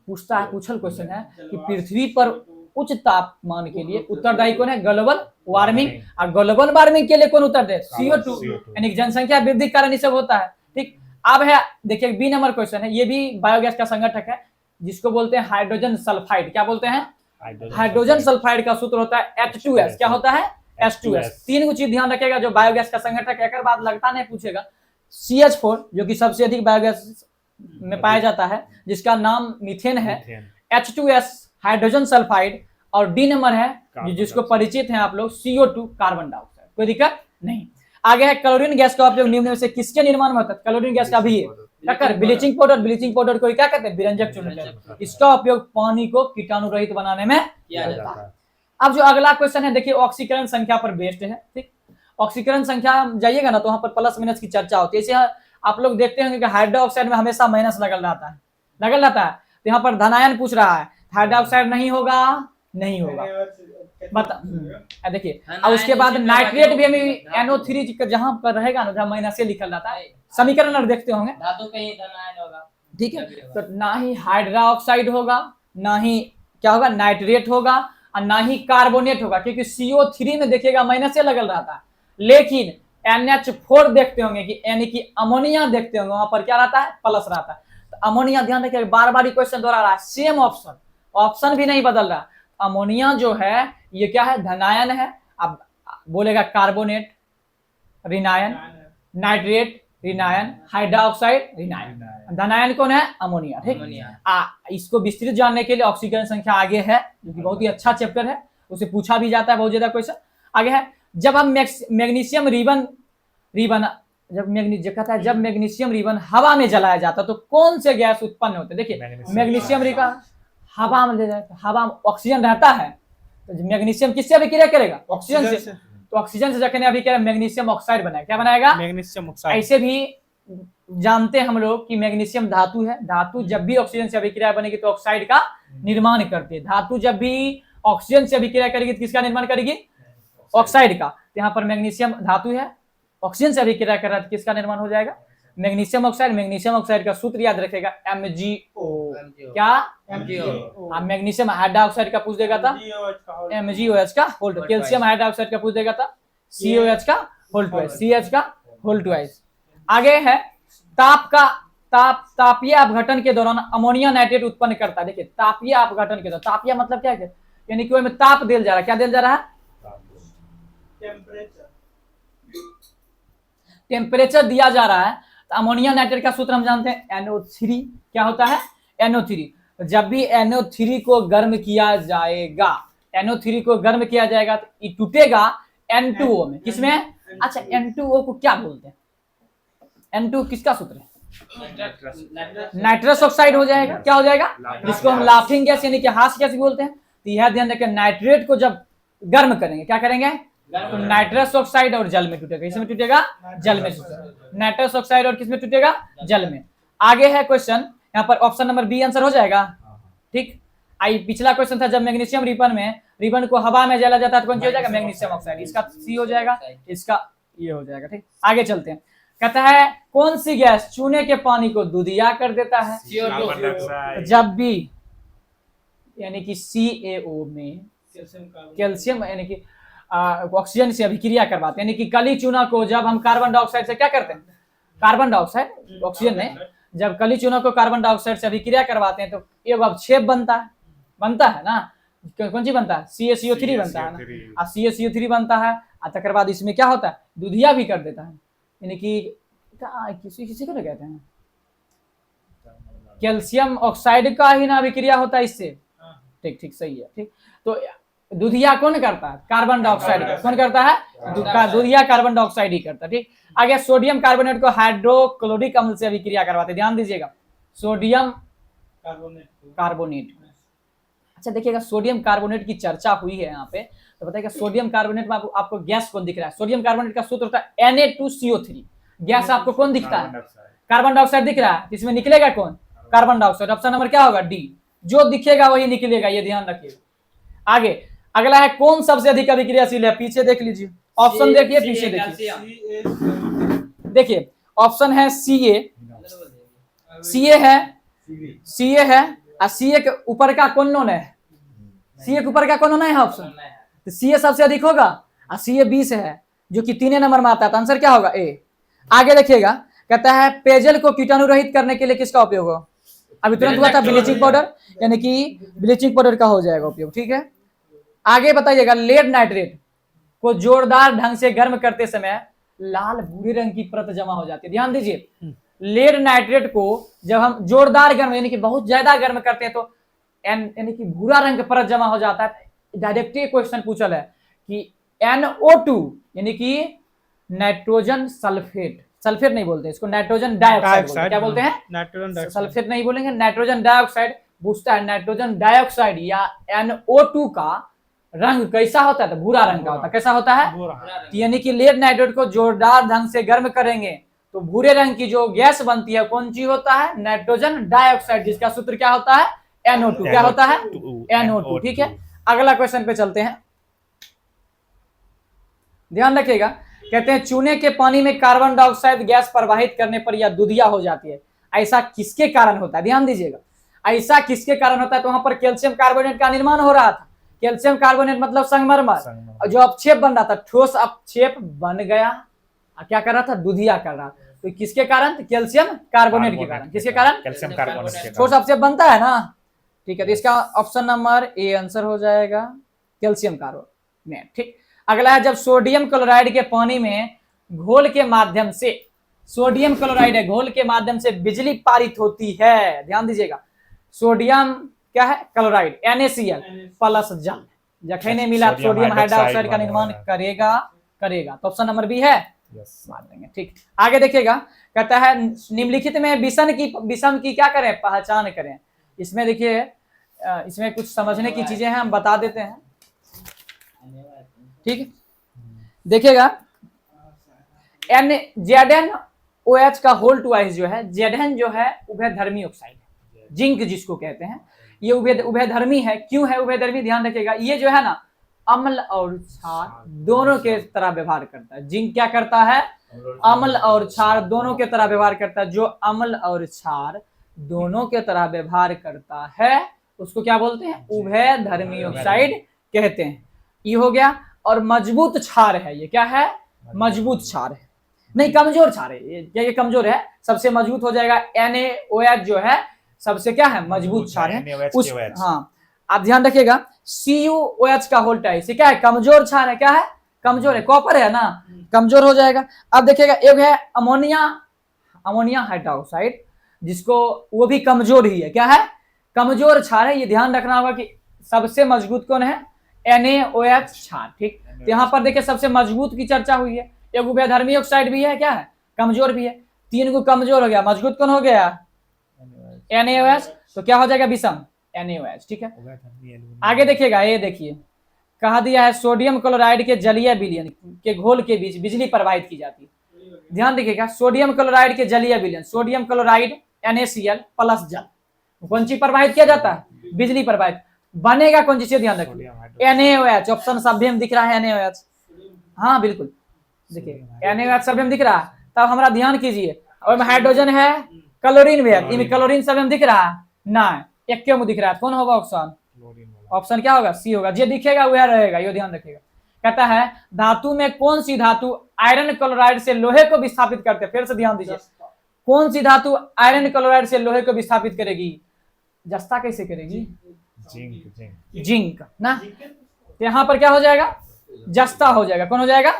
पूछल क्वेश्चन है कि पृथ्वी पर उच्च तापमान के लिए उत्तरदायी कौन है? Global warming. और ग्लोबल वार्मिंग के लिए कौन उत्तरदायी? CO2, यानी कि जनसंख्या वृद्धि के कारण ये सब होता है। ठीक, अब है देखिए बी नंबर क्वेश्चन है, ये भी बायोगैस का संगठक है जिसको बोलते हैं हाइड्रोजन सल्फाइड। क्या बोलते हैं? हाइड्रोजन सल्फाइड का सूत्र होता है H2S। क्या होता है? H2S। तीन चीज ध्यान रखेगा जो बायोगैस का संगठक है, बाद लगता नहीं पूछेगा। CH4 जो कि सबसे अधिक बायोगैस में पाया जाता है, जिसका नाम मीथेन है। H2S hydrogen sulphide. और डी नंबर है जिसको परिचित हैं आप लोग, CO2 कार्बन डाइऑक्साइड। कोई दिक्कत नहीं। आगे है क्लोरीन गैस का उपयोग निम्न में से किसके निर्माण में होता है? क्लोरीन गैस का भी है ब्लीचिंग पाउडर। ब्लीचिंग पाउडर को क्या कहते हैं? विरंजक चूर्ण। इसका उपयोग पानी को कीटाणु रहित बनाने में किया जाता है। अब जो अगला क्वेश्चन है देखिए, ऑक्सीकरण संख्या पर बेस्ड है। ठीक, ऑक्सीकरण संख्या जाइएगा ना तो वहां पर प्लस माइनस की चर्चा होती है। जैसे आप लोग देखते होंगे कि हाइड्रोक्साइड में हमेशा माइनस लगल रहता है। तो यहाँ पर धनायन पूछ रहा है, हाइड्रोक्साइड नहीं होगा, नहीं होगा बता। देखिए और उसके बाद नाइट्रेट भी हमें NO3 जहां पर रहेगा ना, जहां माइनस से लिखल रहता है, समीकरण और देखते होंगे। धातु कहीं धनायन होगा, ठीक है, तो ना ही हाइड्रोक्साइड होगा, ना ही क्या होगा, नाइट्रेट होगा, और ना ही कार्बोनेट होगा, क्योंकि CO3 में देखिएगा माइनस से लगल रहता है। लेकिन NH4 देखते होंगे कि यानी कि अमोनिया देखते होंगे, वहां पर क्या रहता है? प्लस रहता है। तो अमोनिया ध्यान रखिए, बार बार क्वेश्चन दोहरा रहा है, सेम ऑप्शन भी नहीं बदल रहा। अमोनिया जो है ये क्या है? धनायन है। अब बोलेगा कार्बोनेट ऋणायन, नाइट्रेट ऋणायन, हाइड्रोक्साइड ऋणायन। धनायन कौन है? अमोनिया। ठीक, इसको विस्तृत जानने के लिए ऑक्सीकरण संख्या आगे है, जो कि बहुत ही अच्छा चैप्टर है, उसे पूछा भी जाता है बहुत ज्यादा क्वेश्चन। आगे है, जब हम मैग्नीशियम रिबन जब मैग्नीशियम रिबन हवा में जलाया जाता है तो कौन से गैस उत्पन्न होते हैं? देखिए मैग्नीशियम रिबन हवा में ले जाए तो हवा में ऑक्सीजन रहता है, तो मैग्नीशियम किससे अभिक्रिया करेगा? ऑक्सीजन से। तो ऑक्सीजन से जखने अभिक्रिया मैग्नीशियम ऑक्साइड बनाएगा। क्या बनाएगा? Magnesium oxide. ऐसे भी जानते हैं हम लोग कि मैग्नीशियम धातु है। धातु जब भी ऑक्सीजन से अभिक्रिया बनेगी तो ऑक्साइड का निर्माण करती है। धातु जब भी ऑक्सीजन से अभिक्रिया करेगी तो किसका निर्माण करेगी? ऑक्साइड का। तो यहाँ पर मैग्नीशियम धातु है, ऑक्सीजन से अभिक्रिया कर रहा है, किसका निर्माण हो जाएगा? Magnesium oxide. मैग्नीशियम ऑक्साइड का सूत्र याद रखेगा MgO। क्या? MgO। मैग्नीशियम हाइड्रोक्साइड का पूछ देगा था MgOH का होल। कैल्शियम हाइड्रोक्साइड का पूछ देगा था COH का होल ट्वाइस, CH का होल ट्वाइस। आगे है तापीय अपघटन के दौरान अमोनिया नाइट्रेट उत्पन्न करता है। देखिए तापीय अपघटन के दौरान, तापीय मतलब क्या है? यानी कि में ताप दिल जा रहा है। क्या दिल जा रहा है? टेम्परेचर दिया जा रहा है। तो अमोनिया नाइट्रेट का सूत्र हम जानते हैं NO3। क्या होता है? NO3। जब भी NO3 को गर्म किया जाएगा, NO3 को गर्म किया जाएगा तो ये टूटेगा N2O में। किसमें? अच्छा, N2O को क्या बोलते हैं? N2 किसका सूत्र है? नाइट्रस ऑक्साइड हो जाएगा। क्या हो जाएगा? जिसको हम लाफिंग गैस यानी कि हास्य गैस बोलते हैं। तो यह ध्यान रखें, नाइट्रेट को जब गर्म करेंगे क्या करेंगे? तो नाइट्रस ऑक्साइड और जल में टूटेगा। इसमें टूटेगा? जल में टूटेगा। नाइट्रस ऑक्साइड और किसमें टूटेगा? जल में। आगे है क्वेश्चन, यहाँ पर ऑप्शन नंबर बी आंसर हो जाएगा। ठीक, आई पिछला क्वेश्चन था, जब मैग्नीशियम रिबन को हवा में जला जाता है तो कौन सी हो जाएगा? Magnesium oxide. इसका C हो जाएगा, इसका ये हो जाएगा। ठीक, आगे चलते हैं। कहता है कौन सी गैस चूने के पानी को दूधिया कर देता है? जब भी यानी कि CaO में कैल्शियम यानी कि ऑक्सीजन से अभिक्रिया करवाते हैं, यानी कि कली चूना को जब हम कार्बन डाइऑक्साइड से क्या करते हैं? कार्बन डाइऑक्साइड, ऑक्सीजन नहीं, जब कली चूना को कार्बन डाइऑक्साइड से अभिक्रिया करवाते हैं तो एक अवक्षेप बनता है ना। कौन सी बनता है? CaCO3 बनता है ना। और CaCO3 बनता है और तकर बाद इसमें क्या होता है? दूधिया भी कर देता है, यानी कि किसी को ना कहते हैं कैल्शियम ऑक्साइड का ही ना अभिक्रिया होता है इससे। ठीक सही है। ठीक, तो दूधिया कौन करता है? Carbon dioxide. कौन करता है? दूधिया कार्बन डाइऑक्साइड ही करता है। ठीक, आगे सोडियम कार्बोनेट को हाइड्रोक्लोरिक अम्ल से अभिक्रिया करवाते हैं। ध्यान दीजिएगा, सोडियम कार्बोनेट। अच्छा देखिएगा, सोडियम कार्बोनेट की चर्चा हुई है यहाँ पे, तो बताइएगा सोडियम कार्बोनेट में आपको गैस कौन दिख रहा है? सोडियम कार्बोनेट का सूत्र होता है Na2CO3। गैस आपको कौन दिखता है? कार्बन डाइऑक्साइड दिख रहा है। इसमें निकलेगा कौन? Carbon dioxide. ऑप्शन नंबर क्या होगा? डी। जो दिखेगा वही निकलेगा, ये ध्यान रखिएगा। आगे अगला है कौन सबसे अधिक अभिक्रियाशील है? पीछे देख लीजिए, ऑप्शन देखिए, पीछे देखिए। देखिए ऑप्शन है CA, CA है, CA है, और CA के ऊपर का कौन नोन है, CA के ऊपर का कौन नोन है ऑप्शन, तो CA सबसे अधिक होगा और CA 20 है जो कि 3 नंबर में आता है, तो आंसर क्या होगा A। आगे देखिएगा, कहता है पेयजल को कीटाणु रहित करने के लिए किसका उपयोग हो, अभी तुरंत हुआ था ब्लीचिंग पाउडर, यानी कि ब्लीचिंग पाउडर का हो जाएगा उपयोग, ठीक है। आगे बताइएगा, लेड नाइट्रेट को जोरदार ढंग से गर्म करते समय लाल भूरे रंग की परत जमा हो जाती है। ध्यान दीजिए, लेड नाइट्रेट को जब हम जोरदार गर्म यानी कि बहुत ज्यादा गर्म करते हैं तो यानी कि भूरा रंग का परत जमा हो जाता है। डायरेक्ट क्वेश्चन पूछल है कि NO2 यानी कि नाइट्रोजन सल्फेट, सल्फेट नहीं बोलते इसको, नाइट्रोजन डाइऑक्साइड बोलते हैं। क्या बोलते हैं, नाइट्रोजन डाइऑक्साइड। सल्फेट नहीं बोलेंगे, नाइट्रोजन डाइऑक्साइड पूछता है। नाइट्रोजन डाइऑक्साइड या NO2 का रंग कैसा होता है, तो भूरा रंग का होता है। कैसा होता है, तो यानी कि लेड नाइट्रेट को जोरदार ढंग से गर्म करेंगे तो भूरे रंग की जो गैस बनती है कौन सी होता है, नाइट्रोजन डाइऑक्साइड, जिसका सूत्र क्या होता है, NO2। क्या होता है, NO2, ठीक है। अगला क्वेश्चन पे चलते हैं, ध्यान रखिएगा। कहते हैं चूने के पानी में कार्बन डाइऑक्साइड गैस प्रवाहित करने पर यह दूधिया हो जाती है, ऐसा किसके कारण होता है। ध्यान दीजिएगा, ऐसा किसके कारण होता है, तो वहां पर कैल्शियम कार्बोनेट का निर्माण हो रहा था। कैल्शियम कार्बोनेट मतलब संगमरमर, जो अपक्षेप बन रहा था, ठोस अपक्षेप बन गया, क्या कर रहा था, दूधिया कर रहा था। तो किसके कारण, कैल्शियम कार्बोनेट के कारण। किसके कारण, कैल्शियम कार्बोनेट। ठोस अपक्षेप बनता है ना, ठीक है। तो इसका ऑप्शन नंबर ए आंसर हो जाएगा, कैल्शियम कार्बोनेट, ठीक। अगला है, जब सोडियम क्लोराइड के पानी में घोल के माध्यम से, सोडियम क्लोराइड है, घोल के माध्यम से बिजली पारित होती है। ध्यान दीजिएगा, सोडियम क्या है, क्लोराइड NaCl प्लस जल, जखने मिला सोडियम हाइड्रोक्साइड का निर्माण करेगा। तो ऑप्शन नंबर बी है, मार देंगे, ठीक। आगे देखिएगा, कहता है निम्नलिखित में विषम की क्या करें, पहचान करें। इसमें देखिए, इसमें कुछ समझने की चीजें हैं, हम बता देते हैं, ठीक। देखिएगा, ZnOH का होल ट्वाइस जो है, Zn जो है उभयधर्मी ऑक्साइड है, जिंक जिसको कहते हैं, ये उभयधर्मी है। क्यों है उभयधर्मी, ध्यान रखिएगा। ये जो है ना, अम्ल और क्षार दोनों के तरह व्यवहार करता है। जिंक क्या करता है, अम्ल और क्षार दोनों के तरह व्यवहार करता है। जो अम्ल और क्षार दोनों के तरह व्यवहार करता है उसको क्या बोलते हैं, उभयधर्मी ऑक्साइड कहते हैं। ये हो गया। और मजबूत क्षार है, ये क्या है, मजबूत क्षार है, नहीं कमजोर क्षार है, ये कमजोर है। सबसे मजबूत हो जाएगा NaOH जो है, सबसे क्या है, मजबूत क्षार है। उस हाँ, आप ध्यान रखिएगा, CuOH का होल ट्वाइस क्या है, कमजोर क्षार है। क्या है, कमजोर है, कॉपर है ना, कमजोर हो जाएगा। अब देखिएगा, एक है अमोनिया हाइड्रोक्साइड, जिसको वो भी कमजोर ही है। क्या है, कमजोर क्षार है। ये ध्यान रखना होगा कि सबसे मजबूत कौन है, NaOH क्षार, ठीक। तो यहाँ पर देखिए सबसे मजबूत की चर्चा हुई है। एक उभयधर्मी ऑक्साइड भी है, क्या है, कमजोर भी है। 3 को कमजोर हो गया, मजबूत कौन हो गया, NaOH। तो क्या हो जाएगा, विषम NaOH, ठीक है। आगे देखिएगा, ये देखिए कहा दिया है सोडियम क्लोराइड के जलीय विलयन के घोल के बीच बिजली प्रवाहित की जाती है। ध्यान देखिएगा, सोडियम क्लोराइड के जलीय विलयन, सोडियम क्लोराइड NaCl प्लस जल, कौन सी प्रवाहित किया जाता है, बिजली प्रवाहित। बनेगा कौन सी, ध्यान रखिए, NaOH। ऑप्शन सभी में दिख रहा है NaOH, हाँ बिल्कुल, देखिए NaOH सभी में दिख रहा है। तब हमारा ध्यान कीजिए, और हाइड्रोजन है, क्लोरीन भी है, इनमें क्लोरीन सभी में दिख रहा है ना, एक क्यों में दिख रहा है, कौन होगा ऑप्शन, ऑप्शन क्या होगा, सी होगा। जो दिखेगा वह रहेगा, ये ध्यान रखिएगा। कहता है धातु में कौन सी धातु आयरन क्लोराइड से लोहे को विस्थापित करते, फिर से ध्यान दीजिए, कौन सी धातु आयरन क्लोराइड से लोहे को विस्थापित करेगी, जस्ता कैसे करेगी, जिंक ना। तो यहाँ पर क्या हो जाएगा, जस्ता हो जाएगा, कौन हो जाएगा।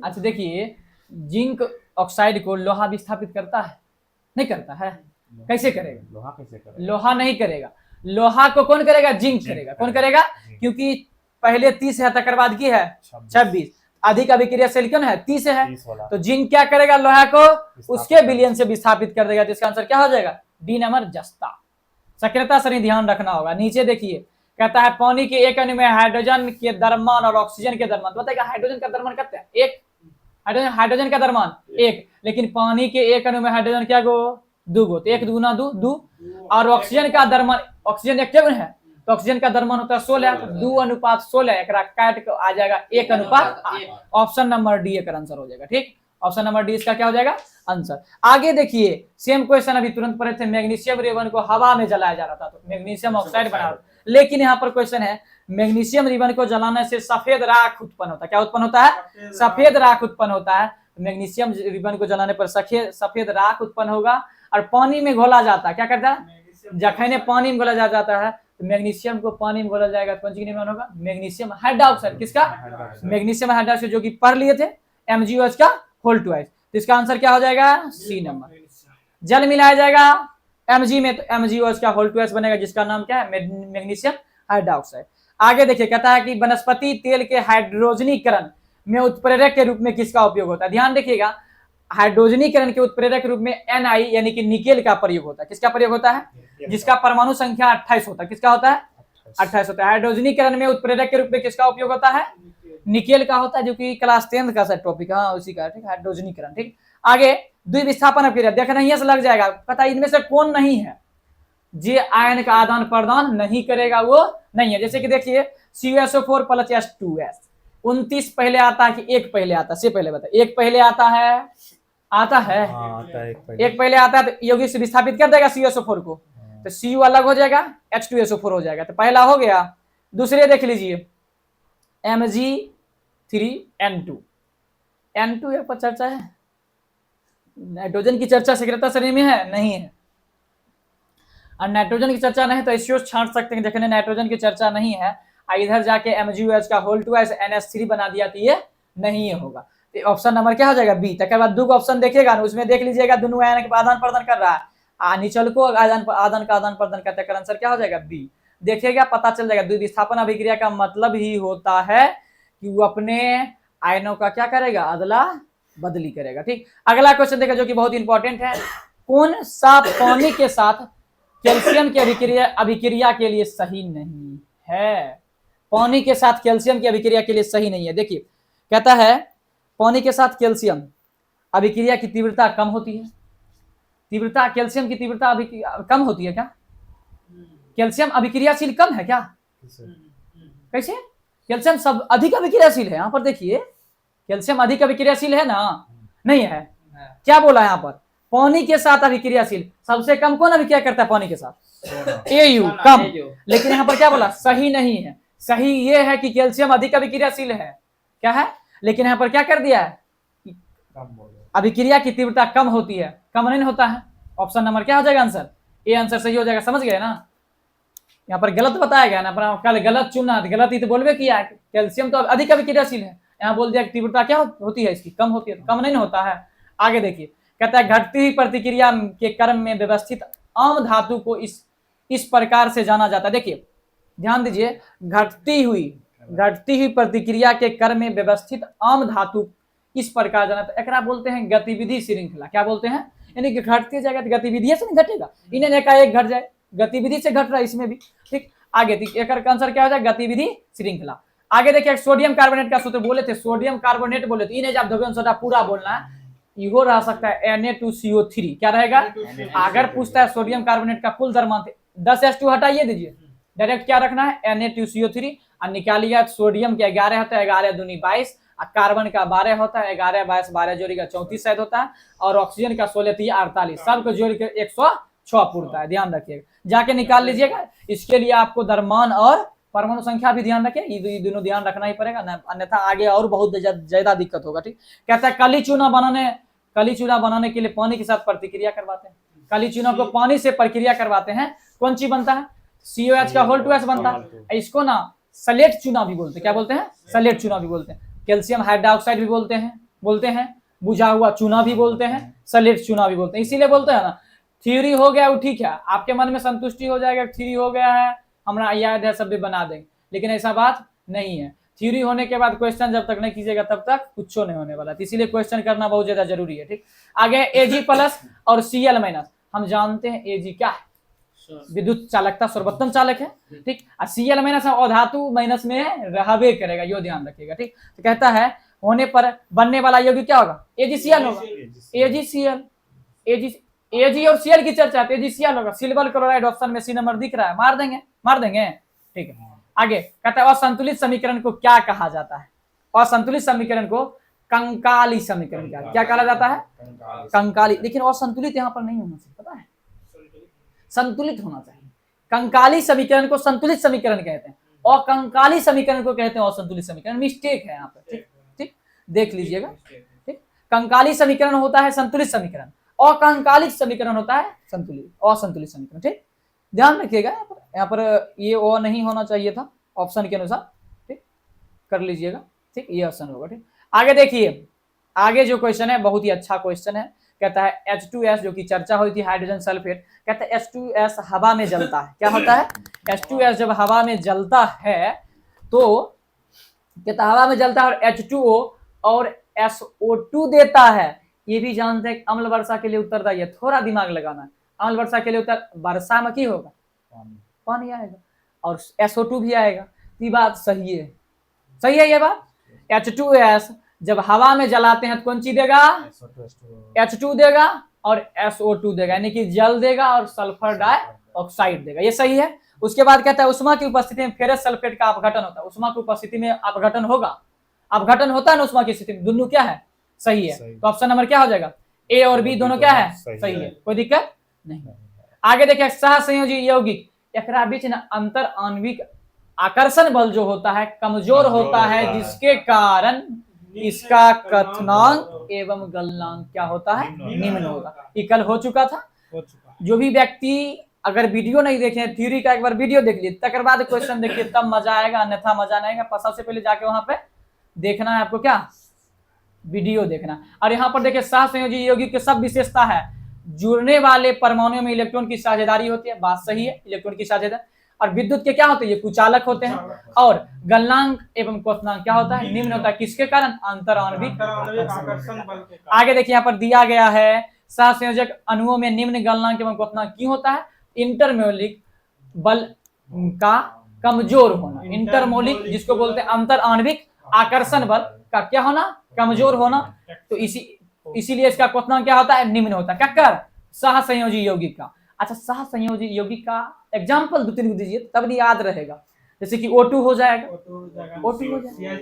अच्छा देखिए, जिंक ऑक्साइड को लोहा विस्थापित करता है, नहीं करता है, कैसे करेगा, लोहा कैसे करेगा, लोहा नहीं करेगा, लोहा को कौन करेगा, जिंक करेगा। कौन करेगा, क्योंकि पहले 30 है, तकर बाद की है 26, अधिक अभिक्रियाशील कौन है, 30 है। तो जिंक क्या करेगा, लोहा को उसके विलयन से विस्थापित कर देगा। तो इसका आंसर क्या हो जाएगा, डी नंबर, जस्ता। सक्रियता सही ध्यान रखना होगा। नीचे देखिए, कहता है पानी के एक अणु में हाइड्रोजन के द्रव्यमान और ऑक्सीजन के द्रव्यमान, तो बताएगा हाइड्रोजन का द्रव्यमान कितना है, एक, हाइड्रोजन का द्रव्यमान एक, लेकिन पानी के एक अणु में हाइड्रोजन क्या गो, 2 गो, तो 1 दूना 2 2, और ऑक्सीजन का द्रव्यमान, ऑक्सीजन एक है, तो ऑक्सीजन का द्रव्यमान होता है 16, तो 2:16, एक काट के आ जाएगा 1:8। ऑप्शन नंबर डी का आंसर हो जाएगा, ठीक। ऑप्शन नंबर डी इसका क्या हो जाएगा आंसर। आगे देखिए सेम क्वेश्चन अभी तुरंत पढ़े थे, मैग्नीशियम रिबन को हवा में जलाया जा रहा था तो मैग्नीशियम ऑक्साइड बना, लेकिन यहाँ पर क्वेश्चन है मैग्नीशियम रिबन को जलाने से सफेद राख उत्पन्न होता है। क्या उत्पन्न होता है? सफेद राख उत्पन्न होता है। मैग्नीशियम रिबन को जलाने पर सफेद राख उत्पन्न होगा और पानी में घोला जाता है। क्या करता है? जखने पानी में घोला जाता है तो मैग्नीशियम को पानी में घोला जाएगा, कौन सी निर्माण होगा? Magnesium hydroxide. किसका? मैग्नीशियम हाइड्रोक्साइड, जो कि पढ़ लिए थे MgOH का होल ट्वाइस। तो इसका आंसर क्या हो जाएगा? C number. जल मिलाया जाएगा Mg में तो MgOH का होल ट्वाइस बनेगा, जिसका नाम क्या है? Magnesium hydroxide. आगे देखिए कहता है कि वनस्पति तेल के हाइड्रोजनीकरण में उत्प्रेरक के रूप में किसका उपयोग होता है? ध्यान देखिएगा, हाइड्रोजनीकरण के उत्प्रेरक के रूप में Ni यानी कि निकेल का प्रयोग होता है। किसका प्रयोग होता है? जिसका परमाणु संख्या 28 होता है। किसका होता है? 28 होता है। हाइड्रोजनीकरण में उत्प्रेरक के रूप में किसका उपयोग होता है? निकेल का होता है, जो कि क्लास 10 का टॉपिक है उसी का, ठीक, हाइड्रोजनीकरण। ठीक, आगे द्विविस्थापन अभिक्रिया देखना ही से लग जाएगा, पता इनमें से कौन नहीं है जे आयन का आदान प्रदान नहीं करेगा, वो नहीं है। जैसे कि देखिए CuSO4 + H2S 29 पहले आता है कि एक पहले आता है? से पहले बताए, एक पहले आता है, आता है, एक पहले आता है तो यौगिक से विस्थापित कर देगा CuSO4 को, तो Cu अलग हो जाएगा, H2SO4 हो जाएगा, तो पहला हो गया। दूसरे देख लीजिए Mg3N2, N2 यहाँ पर चर्चा है, नाइट्रोजन की चर्चा सक्रियता श्रेणी में है? नहीं है। और नाइट्रोजन की चर्चा नहीं तो एसओ छांट सकते हैं, देखने नाइट्रोजन की चर्चा नहीं है, इधर जाके MgOH का होल ट्वाइस NH3 बना दिया तो ये नहीं होगा। तो ऑप्शन नंबर क्या हो जाएगा? बी। तक बाद दो ऑप्शन देखिएगा ना, उसमें देख लीजिएगा दोनों आयन के आदान प्रदान कर रहा है, निचल को आदान प्रदान करता है, आंसर क्या हो जाएगा? बी। देखिएगा पता चल जाएगा, द्विविस्थापन अभिक्रिया का मतलब ही होता है कि वो अपने आयनों का क्या करेगा? अदला बदली करेगा। ठीक, अगला क्वेश्चन देखा जो कि बहुत इंपॉर्टेंट है, कौन सा पानी के साथ कैल्शियम की अभिक्रिया के लिए सही नहीं है? पानी के साथ कैल्शियम की अभिक्रिया के लिए सही नहीं है। देखिए कहता है पानी के साथ कैल्शियम अभिक्रिया की तीव्रता कम होती है। तीव्रता, कैल्शियम की तीव्रता कम होती है क्या? कैल्शियम अभिक्रियाशील कम है क्या? कैसे? कैल्शियम सब अधिक अभिक्रियाशील है। यहाँ पर देखिए कैल्शियम अधिक अभिक्रियाशील है ना? नहीं है। क्या बोला यहाँ पर? पानी के साथ अभिक्रियाशील। सबसे कम कौन अभिक्रिया करता है पानी के साथ? Au, कम। लेकिन यहाँ पर क्या बोला? सही नहीं है। सही ये है कि कैल्शियम अधिक अभिक्रियाशील है। क्या है? लेकिन यहाँ पर क्या कर दिया है? अभिक्रिया की तीव्रता कम होती है, कम नहीं होता है। ऑप्शन नंबर क्या हो जाएगा आंसर? ए आंसर सही हो जाएगा। समझ गए ना? यहाँ पर गलत बताया गया ना, पर कल गलत चुना, गलत ही तो बोलबे किया। कैल्शियम तो अधिक अभिक्रियाशील है, यहाँ बोल दिया तीव्रता क्या होती है इसकी? कम होती है। कम नहीं होता है। आगे देखिए कहता है घटती हुई प्रतिक्रिया के क्रम में व्यवस्थित आम धातु को इस प्रकार से जाना जाता है। देखिए ध्यान दीजिए, घटती हुई प्रतिक्रिया के क्रम में व्यवस्थित आम धातु इस प्रकार जाना, तो एकरा बोलते हैं गतिविधि श्रृंखला। क्या बोलते हैं? यानी कि घटती जाएगा तो गतिविधि से नहीं घटेगा, इन्हें एकाएक घट जाए, गतिविधि से घट रहा है इसमें भी। ठीक, आगे एक आंसर क्या हो जाएगा? गतिविधि श्रृंखला। आगे देखिए सोडियम कार्बोनेट का सूत्र बोले थे, सोडियम कार्बोनेट बोले थे, इन्हें जब धोबियन सोडा पूरा बोलना है, इहो रह सकता है Na2CO3। क्या रहेगा? अगर पूछता है सोडियम कार्बोनेट का कुल द्रव्यमान 10H2 हटाइए दीजिए, डायरेक्ट क्या रखना है? Na2CO3 और निकालिए सोडियम के 11 होता है, 11 दूनी 22, कार्बन का 12 होता है, 11 22 12 जोड़ी का 34 शायद होता है, और ऑक्सीजन का 16 थी 48, सबको जोड़ के 106 पूर्ता है। ध्यान रखिएगा, जाके निकाल लीजिएगा। इसके लिए आपको द्रव्यमान और परमाणु संख्या भी ध्यान रखें, ये दोनों ध्यान रखना ही पड़ेगा, अन्यथा आगे और बहुत ज्यादा दिक्कत होगा। ठीक, कहता है कली चूना बनाने के लिए पानी के साथ प्रतिक्रिया करवाते हैं। कली चूना को पानी से प्रक्रिया करवाते हैं, कौन चीज बनता है? COH का होल ट्वाइस बनता है। इसको ना सलेट चूना भी बोलते हैं। क्या बोलते हैं? सलेट चूना भी बोलते हैं। कैल्शियम हाइड्रोक्साइड भी बोलते हैं, बुझा हुआ चूना भी बोलते हैं, सलेट चूना भी बोलते हैं। इसीलिए बोलते हैं ना, थ्योरी हो गया वो ठीक है, आपके मन में संतुष्टि हो जाएगा, थ्योरी हो गया है, हमारा याद है सब भी बना देंगे, लेकिन ऐसा बात नहीं है। थ्योरी होने के बाद क्वेश्चन जब तक नहीं कीजिएगा तब तक कुछ नहीं होने वाला, इसीलिए क्वेश्चन करना बहुत ज्यादा जरूरी है। ठीक, आगे Ag+ और Cl-, हम जानते हैं Ag क्या है? विद्युत चालकता, सर्वोत्तम चालक है। ठीक, और Cl- अधातु माइनस में रहबे करेगा, यो ध्यान रखिएगा। ठीक, तो कहता है होने पर बनने वाला यौगिक क्या होगा? AgCl होगा। AgCl, Ag और Cl की चर्चा है, AgCl होगा। सिल्वर क्लोराइड ऑप्शन में सी नंबर दिख रहा है, मार देंगे। ठीक है, आगे कहता है असंतुलित समीकरण को क्या कहा जाता है? असंतुलित समीकरण को कंकाली समीकरण क्या कहा जाता है? कंकाली। लेकिन असंतुलित यहाँ पर नहीं होना चाहिए, पता है, संतुलित होना चाहिए। कंकाली समीकरण को संतुलित समीकरण कहते हैं और कंकाली समीकरण को कहते हैं असंतुलित समीकरण। मिस्टेक है यहाँ पर, ठीक ठीक, देख लीजिएगा, ठीक। कंकाली समीकरण होता है संतुलित समीकरण और कंकालिक समीकरण होता है संतुलित असंतुलित समीकरण, ठीक। ध्यान रखिएगा यहाँ पर ये ओ नहीं होना चाहिए था ऑप्शन के अनुसार, ठीक, कर लीजिएगा, ठीक, ये ऑप्शन होगा, ठीक। आगे देखिए, आगे जो क्वेश्चन है बहुत ही अच्छा क्वेश्चन है। कहता है H2S, जो कि चर्चा हुई थी, हाइड्रोजन सल्फेट। कहता है H2S हवा में जलता है, क्या होता है? H2S जब हवा में जलता है तो कहता हवा में जलता है और H2O और SO2 देता है। ये भी जानते हैं अम्ल वर्षा के लिए उत्तरदायी है, थोड़ा दिमाग लगाना है। अम्ल वर्षा के लिए वर्षा में क्या होगा? पानी आएगा और SO2 भी आएगा। ये बात सही है, सही है ये बात। H2S जब हवा में जलाते हैं तो कौन चीज देगा? H2 देगा और SO2 देगा, यानी कि जल देगा और सल्फर डाइऑक्साइड देगा, ये सही है। उसके बाद कहता है उष्मा की उपस्थिति में फेरस सल्फेट का अपघटन होता है। उष्मा की उपस्थिति में अपघटन होगा, अपघटन होता है ना उष्मा की स्थिति में, दोनों क्या है? सही है। तो ऑप्शन नंबर क्या हो जाएगा? ए और बी दोनों क्या है? सही है, कोई दिक्कत नहीं। आगे देखिए, सहसंयोजी यौगिक, एकरा बीच ना अंतर आणविक आकर्षण बल जो होता है कमजोर होता है, जिसके कारण इसका कथनांक एवं गलनांक क्या होता है? निम्न होगा। ये कल हो चुका था। जो भी व्यक्ति अगर वीडियो नहीं देखे, थ्योरी का एक बार वीडियो देख लीजिए, तकर बाद क्वेश्चन देखिए, तब मजा आएगा, अन्यथा मजा नहीं आएगा। सबसे पहले जाके वहां पे देखना है आपको, क्या वीडियो देखना। और यहाँ पर देखिए, सहसंयोजी यौगिक की सब विशेषता है, जुड़ने वाले परमाणुओं में इलेक्ट्रॉन की साझेदारी होती है, बात सही है, इलेक्ट्रॉन की साझेदारी। और विद्युत के क्या होते हैं? ये कुचालक होते हैं। और गलनांक एवं क्वथनांक क्या होता है? निम्न होता है, किसके कारण? अंतर आणविक आकर्षण बल के कारण। आगे देखिए, यहाँ पर दिया गया है सहसंयोजक अणुओं में निम्न गलनांक एवं क्वथनांक क्यों होता है? इंटरमोलिक बल का कमजोर होना, इंटरमोलिक जिसको बोलते हैं अंतर आणविक आकर्षण बल का क्या होना? कमजोर होना। तो इसीलिए इसका क्वथनांक क्या होता है? निम्न होता है। क्या कर? सहसंयोजी यौगिक का। अच्छा, सहसंयोजी यौगिक का एग्जाम्पल 2-3 दीजिए, तब याद रहेगा। जैसे कि O2 हो जाएगा, O2 हो जाएगा,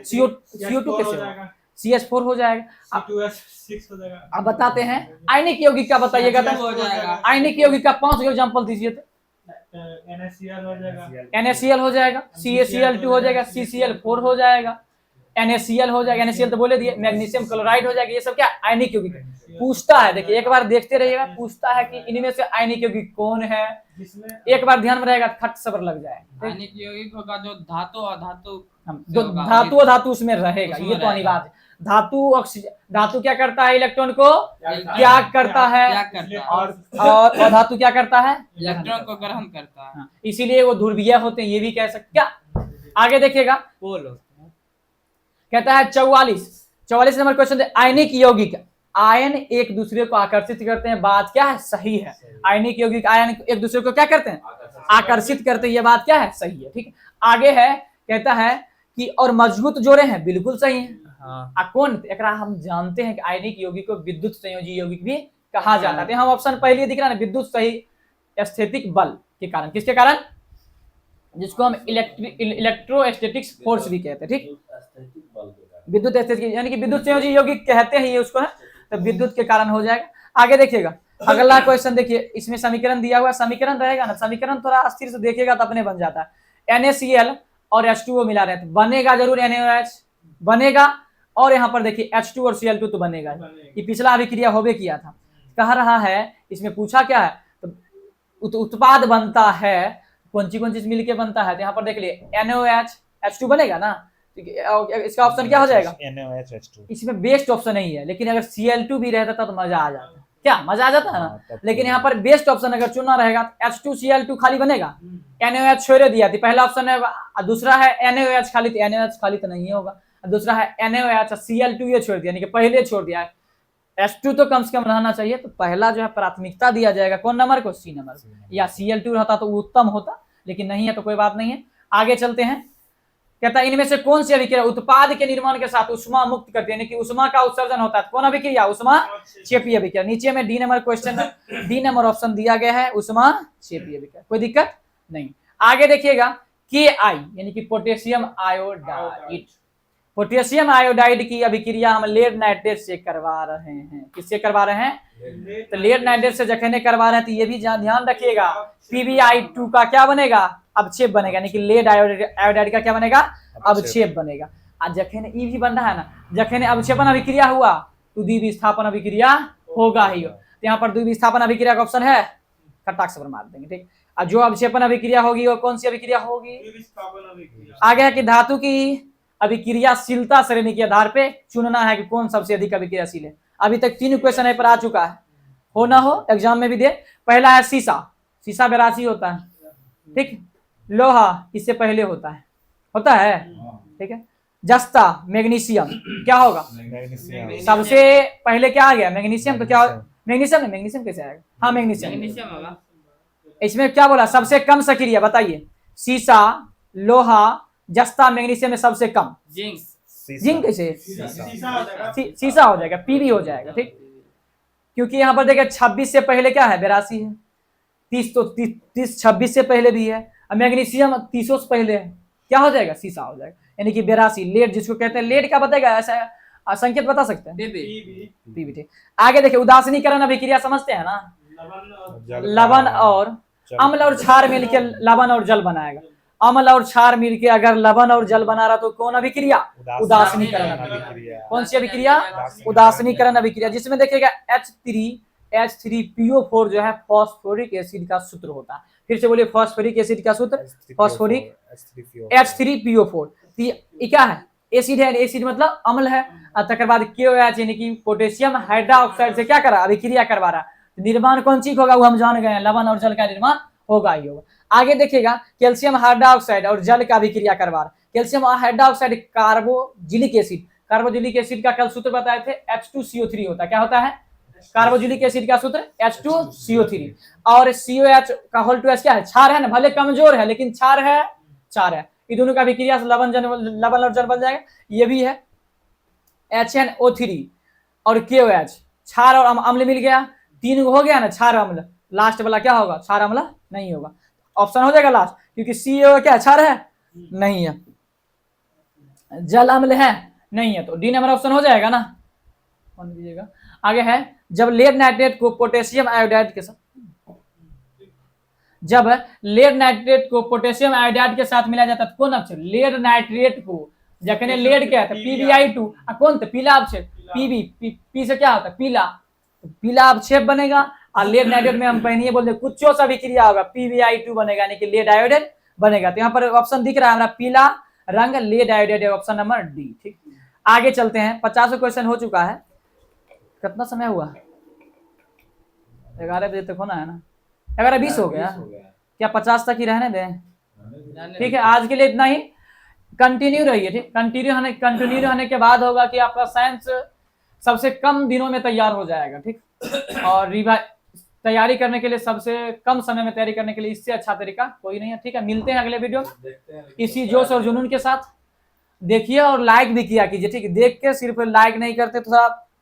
CO2 कैसे होगा? CH4 हो जाएगा, C2H6 हो जाएगा। अब बताते हैं आयनिक यौगिक का, बताइएगा हो जाएगा। आयनिक यौगिक का 5 एग्जाम्पल दीजिए। तो NaCl हो जाएगा, NaCl हो जाएगा, CaCl2 हो जाएगा, CCl4 हो जाएगा, NaCl हो जाएगा, NaCl तो बोले दिए, मैग्नीशियम क्लोराइड हो जाएगा। ये सब क्या? आयनिक यौगिक है। पूछता है, देखिए एक बार देखते रहिएगा, पूछता है कि इनमें से आयनिक यौगिक कौन है, एक बार ध्यान में रहेगा, खट सबर लग जाए। आयनिक यौगिक होगा जो धातु और धातु धातु उसमें रहेगा, ये तो अनिवार्य है। धातु क्या करता है? इलेक्ट्रॉन को त्याग करता है, और धातु क्या करता है? इलेक्ट्रॉन को ग्रहण करता है, इसीलिए वो ध्रुवीय होते हैं, ये भी कह सकते। क्या आगे देखिएगा, कहता है 44 नंबर क्वेश्चन, आयनिक यौगिक आयन एक दूसरे को आकर्षित करते हैं, बात क्या है? सही है। आयनिक यौगिक आयन एक दूसरे को क्या करते हैं? आकर्षित करते हैं, ये बात क्या है? सही है, ठीक है। आगे है, कहता है कि और मजबूत जोड़े हैं, बिल्कुल सही है। कौन? एकरा हम जानते हैं कि आयनिक यौगिक को विद्युत संयोजी यौगिक भी कहा जाता है। हम ऑप्शन पहले दिख रहा है, विद्युत सही स्थैतिक बल के कारण, किसके कारण? जिसको हम इलेक्ट्रोस्टैटिक्स फोर्स भी कहते हैं, ठीक। विद्युत स्थैतिक यानी कि विद्युत संयोजी यौगिक कहते हैं ये उसको, है तो विद्युत के कारण हो जाएगा। आगे देखिएगा, अगला क्वेश्चन देखिए, इसमें समीकरण दिया हुआ, समीकरण रहेगा ना, समीकरण थोड़ा अस्थिर से देखिएगा तो अपने बन जाता है। NaCl और H2O मिला रहे हैं तो बनेगा जरूर NaOH बनेगा, और यहाँ पर देखिए H2 और Cl2 तो बनेगा। ये पिछला अभिक्रिया होबे किया था। कह रहा है, इसमें पूछा क्या है? तो उत्पाद बनता है, कौन चीज मिलके बनता है? तो यहाँ पर देख लिए NaOH H2 बनेगा ना, इसका ऑप्शन क्या हो जाएगा? NaOH इसमें बेस्ट ऑप्शन नहीं है, लेकिन अगर Cl2 भी रहता तो मजा आ जाता। क्या मजा आ जाता है ना? लेकिन यहाँ पर बेस्ट ऑप्शन अगर चुनना रहेगा, H2Cl2 खाली बनेगा, NaOH छोड़ दिया थी, पहला ऑप्शन है, दूसरा है NaOH खाली, तो NaOH खाली तो नहीं होगा, दूसरा है NaOH Cl2 ये छोड़ दिया, यानी कि पहले छोड़ दिया है। H2 तो कम से कम रहना चाहिए, तो पहला जो है प्राथमिकता दिया जाएगा कौन नंबर को? C नंबर, या Cl2 रहता तो उत्तम होता, लेकिन नहीं है तो कोई बात नहीं है। आगे चलते हैं, कहता है इनमें से कौन सी अभिक्रिया उत्पाद के निर्माण के साथ उष्मा मुक्त करती है, यानी कि उष्मा का उत्सर्जन होता है, कौन अभिक्रिया? उष्मा क्षेपीय अभिक्रिया। नीचे में डी नंबर क्वेश्चन में डी नंबर ऑप्शन दिया गया है, उष्मा क्षेपीय अभिक्रिया, कोई दिक्कत नहीं। आगे देखिएगा, Ki यानी कि पोटेशियम आयोडाइड, पोटेशियम आयोडाइड की अभिक्रिया हम लेड नाइट्रेट से करवा रहे हैं। किससे करवा रहे हैं? तो लेड नाइट्रेट से जखने करवा रहे हैं तो ये भी ध्यान रखिएगा, PbI2 का क्या बनेगा? अवक्षेप बनेगा, यानी कि लेड आयोडाइड का क्या बनेगा? अवक्षेप बनेगा। आज जखने ई भी बन रहा है ना, जखने अवक्षेपन अभिक्रिया हुआ तो द्विविस्थापन अभिक्रिया होगा ही। तो यहाँ पर द्विविस्थापन अभिक्रिया का ऑप्शन है, कटाक्ष पर मार देंगे, ठीक। और जो अवक्षेपन अभिक्रिया होगी वो कौन सी अभिक्रिया होगी? आगे है कि धातु की अभिक्रियाशीलता श्रेणी के आधार पे चुनना है कि कौन सबसे अधिक अभिक्रियाशील है। अभी तक 3 क्वेश्चन पर आ चुका है, हो ना हो एग्जाम में भी दे। पहला है सीसा, सीसा 82 होता है, ठीक। लोहा इससे पहले होता है, ठीक है। जस्ता मैग्नीशियम क्या होगा? सबसे पहले क्या आ गया? मैग्नीशियम। तो क्या मैग्नीशियम नहीं, मैग्नीशियम कैसे आएगा? हाँ मैग्नीशियम होगा। इसमें क्या बोला? सबसे कम सक्रिय बताइए। सीसा, लोहा, जस्ता, मैग्नीशियम में सबसे कम जिंक। जिंक कैसे? सीसा हो जाएगा, पीबी हो जाएगा, ठीक। क्योंकि यहाँ पर देखिए 26 से पहले क्या है? 82 है। 30 तो 30 26 से पहले भी है। मैग्नीशियम 30 से पहले है, क्या हो जाएगा? सीसा हो जाएगा, यानी कि 82। लेड जिसको कहते हैं, लेड क्या बताएगा? ऐसा संकेत बता सकते हैं, पीबी, ठीक। आगे देखिए उदासीनीकरण अभिक्रिया समझते हैं ना? लवण और अम्ल और क्षार मिलकर लवण और जल बनाएगा। अम्ल और क्षार मिलके अगर लवण और जल बना रहा तो कौन अभिक्रिया? उदासीनीकरण अभिक्रिया। कौन सी अभिक्रिया? उदासीनीकरण अभिक्रिया, जिसमें देखिएगा H3PO4 जो है फॉस्फोरिक एसिड का सूत्र होता है। फिर से बोलिए, फॉस्फोरिक एसिड का सूत्र फॉस्फोरिक H3PO4। ये क्या है? एसिड है, एसिड मतलब अम्ल है। तकर बाद KOH यानी कि पोटेशियम हाइड्रोक्साइड से क्या कर रहा? अभिक्रिया करवा रहा। निर्माण कौन चीज होगा? वो हम जान गए हैं, लवण और जल का निर्माण होगा ही होगा। आगे देखिएगा कैल्शियम हाइड्रोक्साइड और जल का अभिक्रिया करवा रहा। कैल्शियम हाइड्रोक्साइड कार्बोजिलिक एसिड, कार्बोजिलिक एसिड का कल सूत्र बताए थे, H2CO3 होता है। क्या होता है? कार्बोजिलिक एसिड का सूत्र H2CO3। और COH का होल टू एच क्या है? क्षार है ना, भले कमजोर है लेकिन क्षार है। ये दोनों का अभिक्रिया से लवण और जल बन जाएगा। ये भी है HNO3 और KOH, क्षार और अम्ल मिल गया, 3 हो गया ना, क्षार अम्ल। लास्ट वाला क्या होगा? क्षार अम्ल नहीं होगा, ऑप्शन हो जाएगा लास्ट, क्योंकि CO क्या क्षार है? नहीं है। जल अम्ल है? नहीं है, तो डी नंबर ऑप्शन हो जाएगा ना, कौन दीजिएगा। आगे है जब लेड नाइट्रेट को पोटेशियम आयोडाइड के साथ मिलाया जाता है तो कौन अक्षर? लेड नाइट्रेट को जखने लेड क्या है? PbI2। कौन थे? पीला अवक्षेप, पीबी। पी से क्या होता है? पीला, तो पीला अवक्षेप बनेगा। और लेड नाइट्रेट में हम पहले बोलते कुछ सा अभिक्रिया होगा, PbI2 बनेगा, यानी कि लेड आयोडाइड बनेगा। तो यहाँ पर ऑप्शन दिख रहा है हमारा, पीला रंग lead iodide, option number D, ठीक। आगे चलते हैं, 50 क्वेश्चन हो चुका है। कितना समय हुआ? 11 बजे तक होना है ना, 11:20 हो गया। क्या 50 तक ही रहने दें? ठीक है, आज के लिए इतना ही। कंटिन्यू रहिए, ठीक। कंटिन्यू होने के बाद होगा कि आपका साइंस सबसे कम दिनों में तैयार हो जाएगा, ठीक। और तैयारी करने के लिए, सबसे कम समय में तैयारी करने के लिए इससे अच्छा तरीका कोई नहीं है, ठीक है। मिलते हैं अगले वीडियो में इसी जोश और जुनून के साथ। देखिए और लाइक भी किया कीजिए, ठीक है। देख के सिर्फ लाइक नहीं करते तो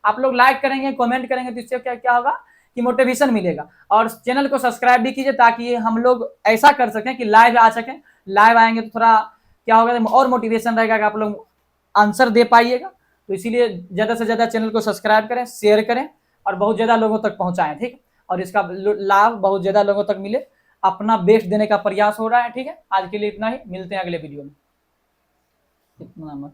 आप लोग लाइक करेंगे, कमेंट करेंगे तो इससे क्या होगा कि मोटिवेशन मिलेगा। और चैनल को सब्सक्राइब भी कीजिए ताकि हम लोग ऐसा कर सकें कि लाइव आ सकें। लाइव आएंगे तो थोड़ा क्या होगा और मोटिवेशन रहेगा कि आप लोग आंसर दे पाइएगा। तो इसीलिए ज़्यादा से ज़्यादा चैनल को सब्सक्राइब करें, शेयर करें और बहुत ज़्यादा लोगों तक पहुँचाएँ, ठीक। और इसका लाभ बहुत ज़्यादा लोगों तक मिले, अपना बेस्ट देने का प्रयास हो रहा है, ठीक है। आज के लिए इतना ही, मिलते हैं अगले वीडियो में। कितना नंबर?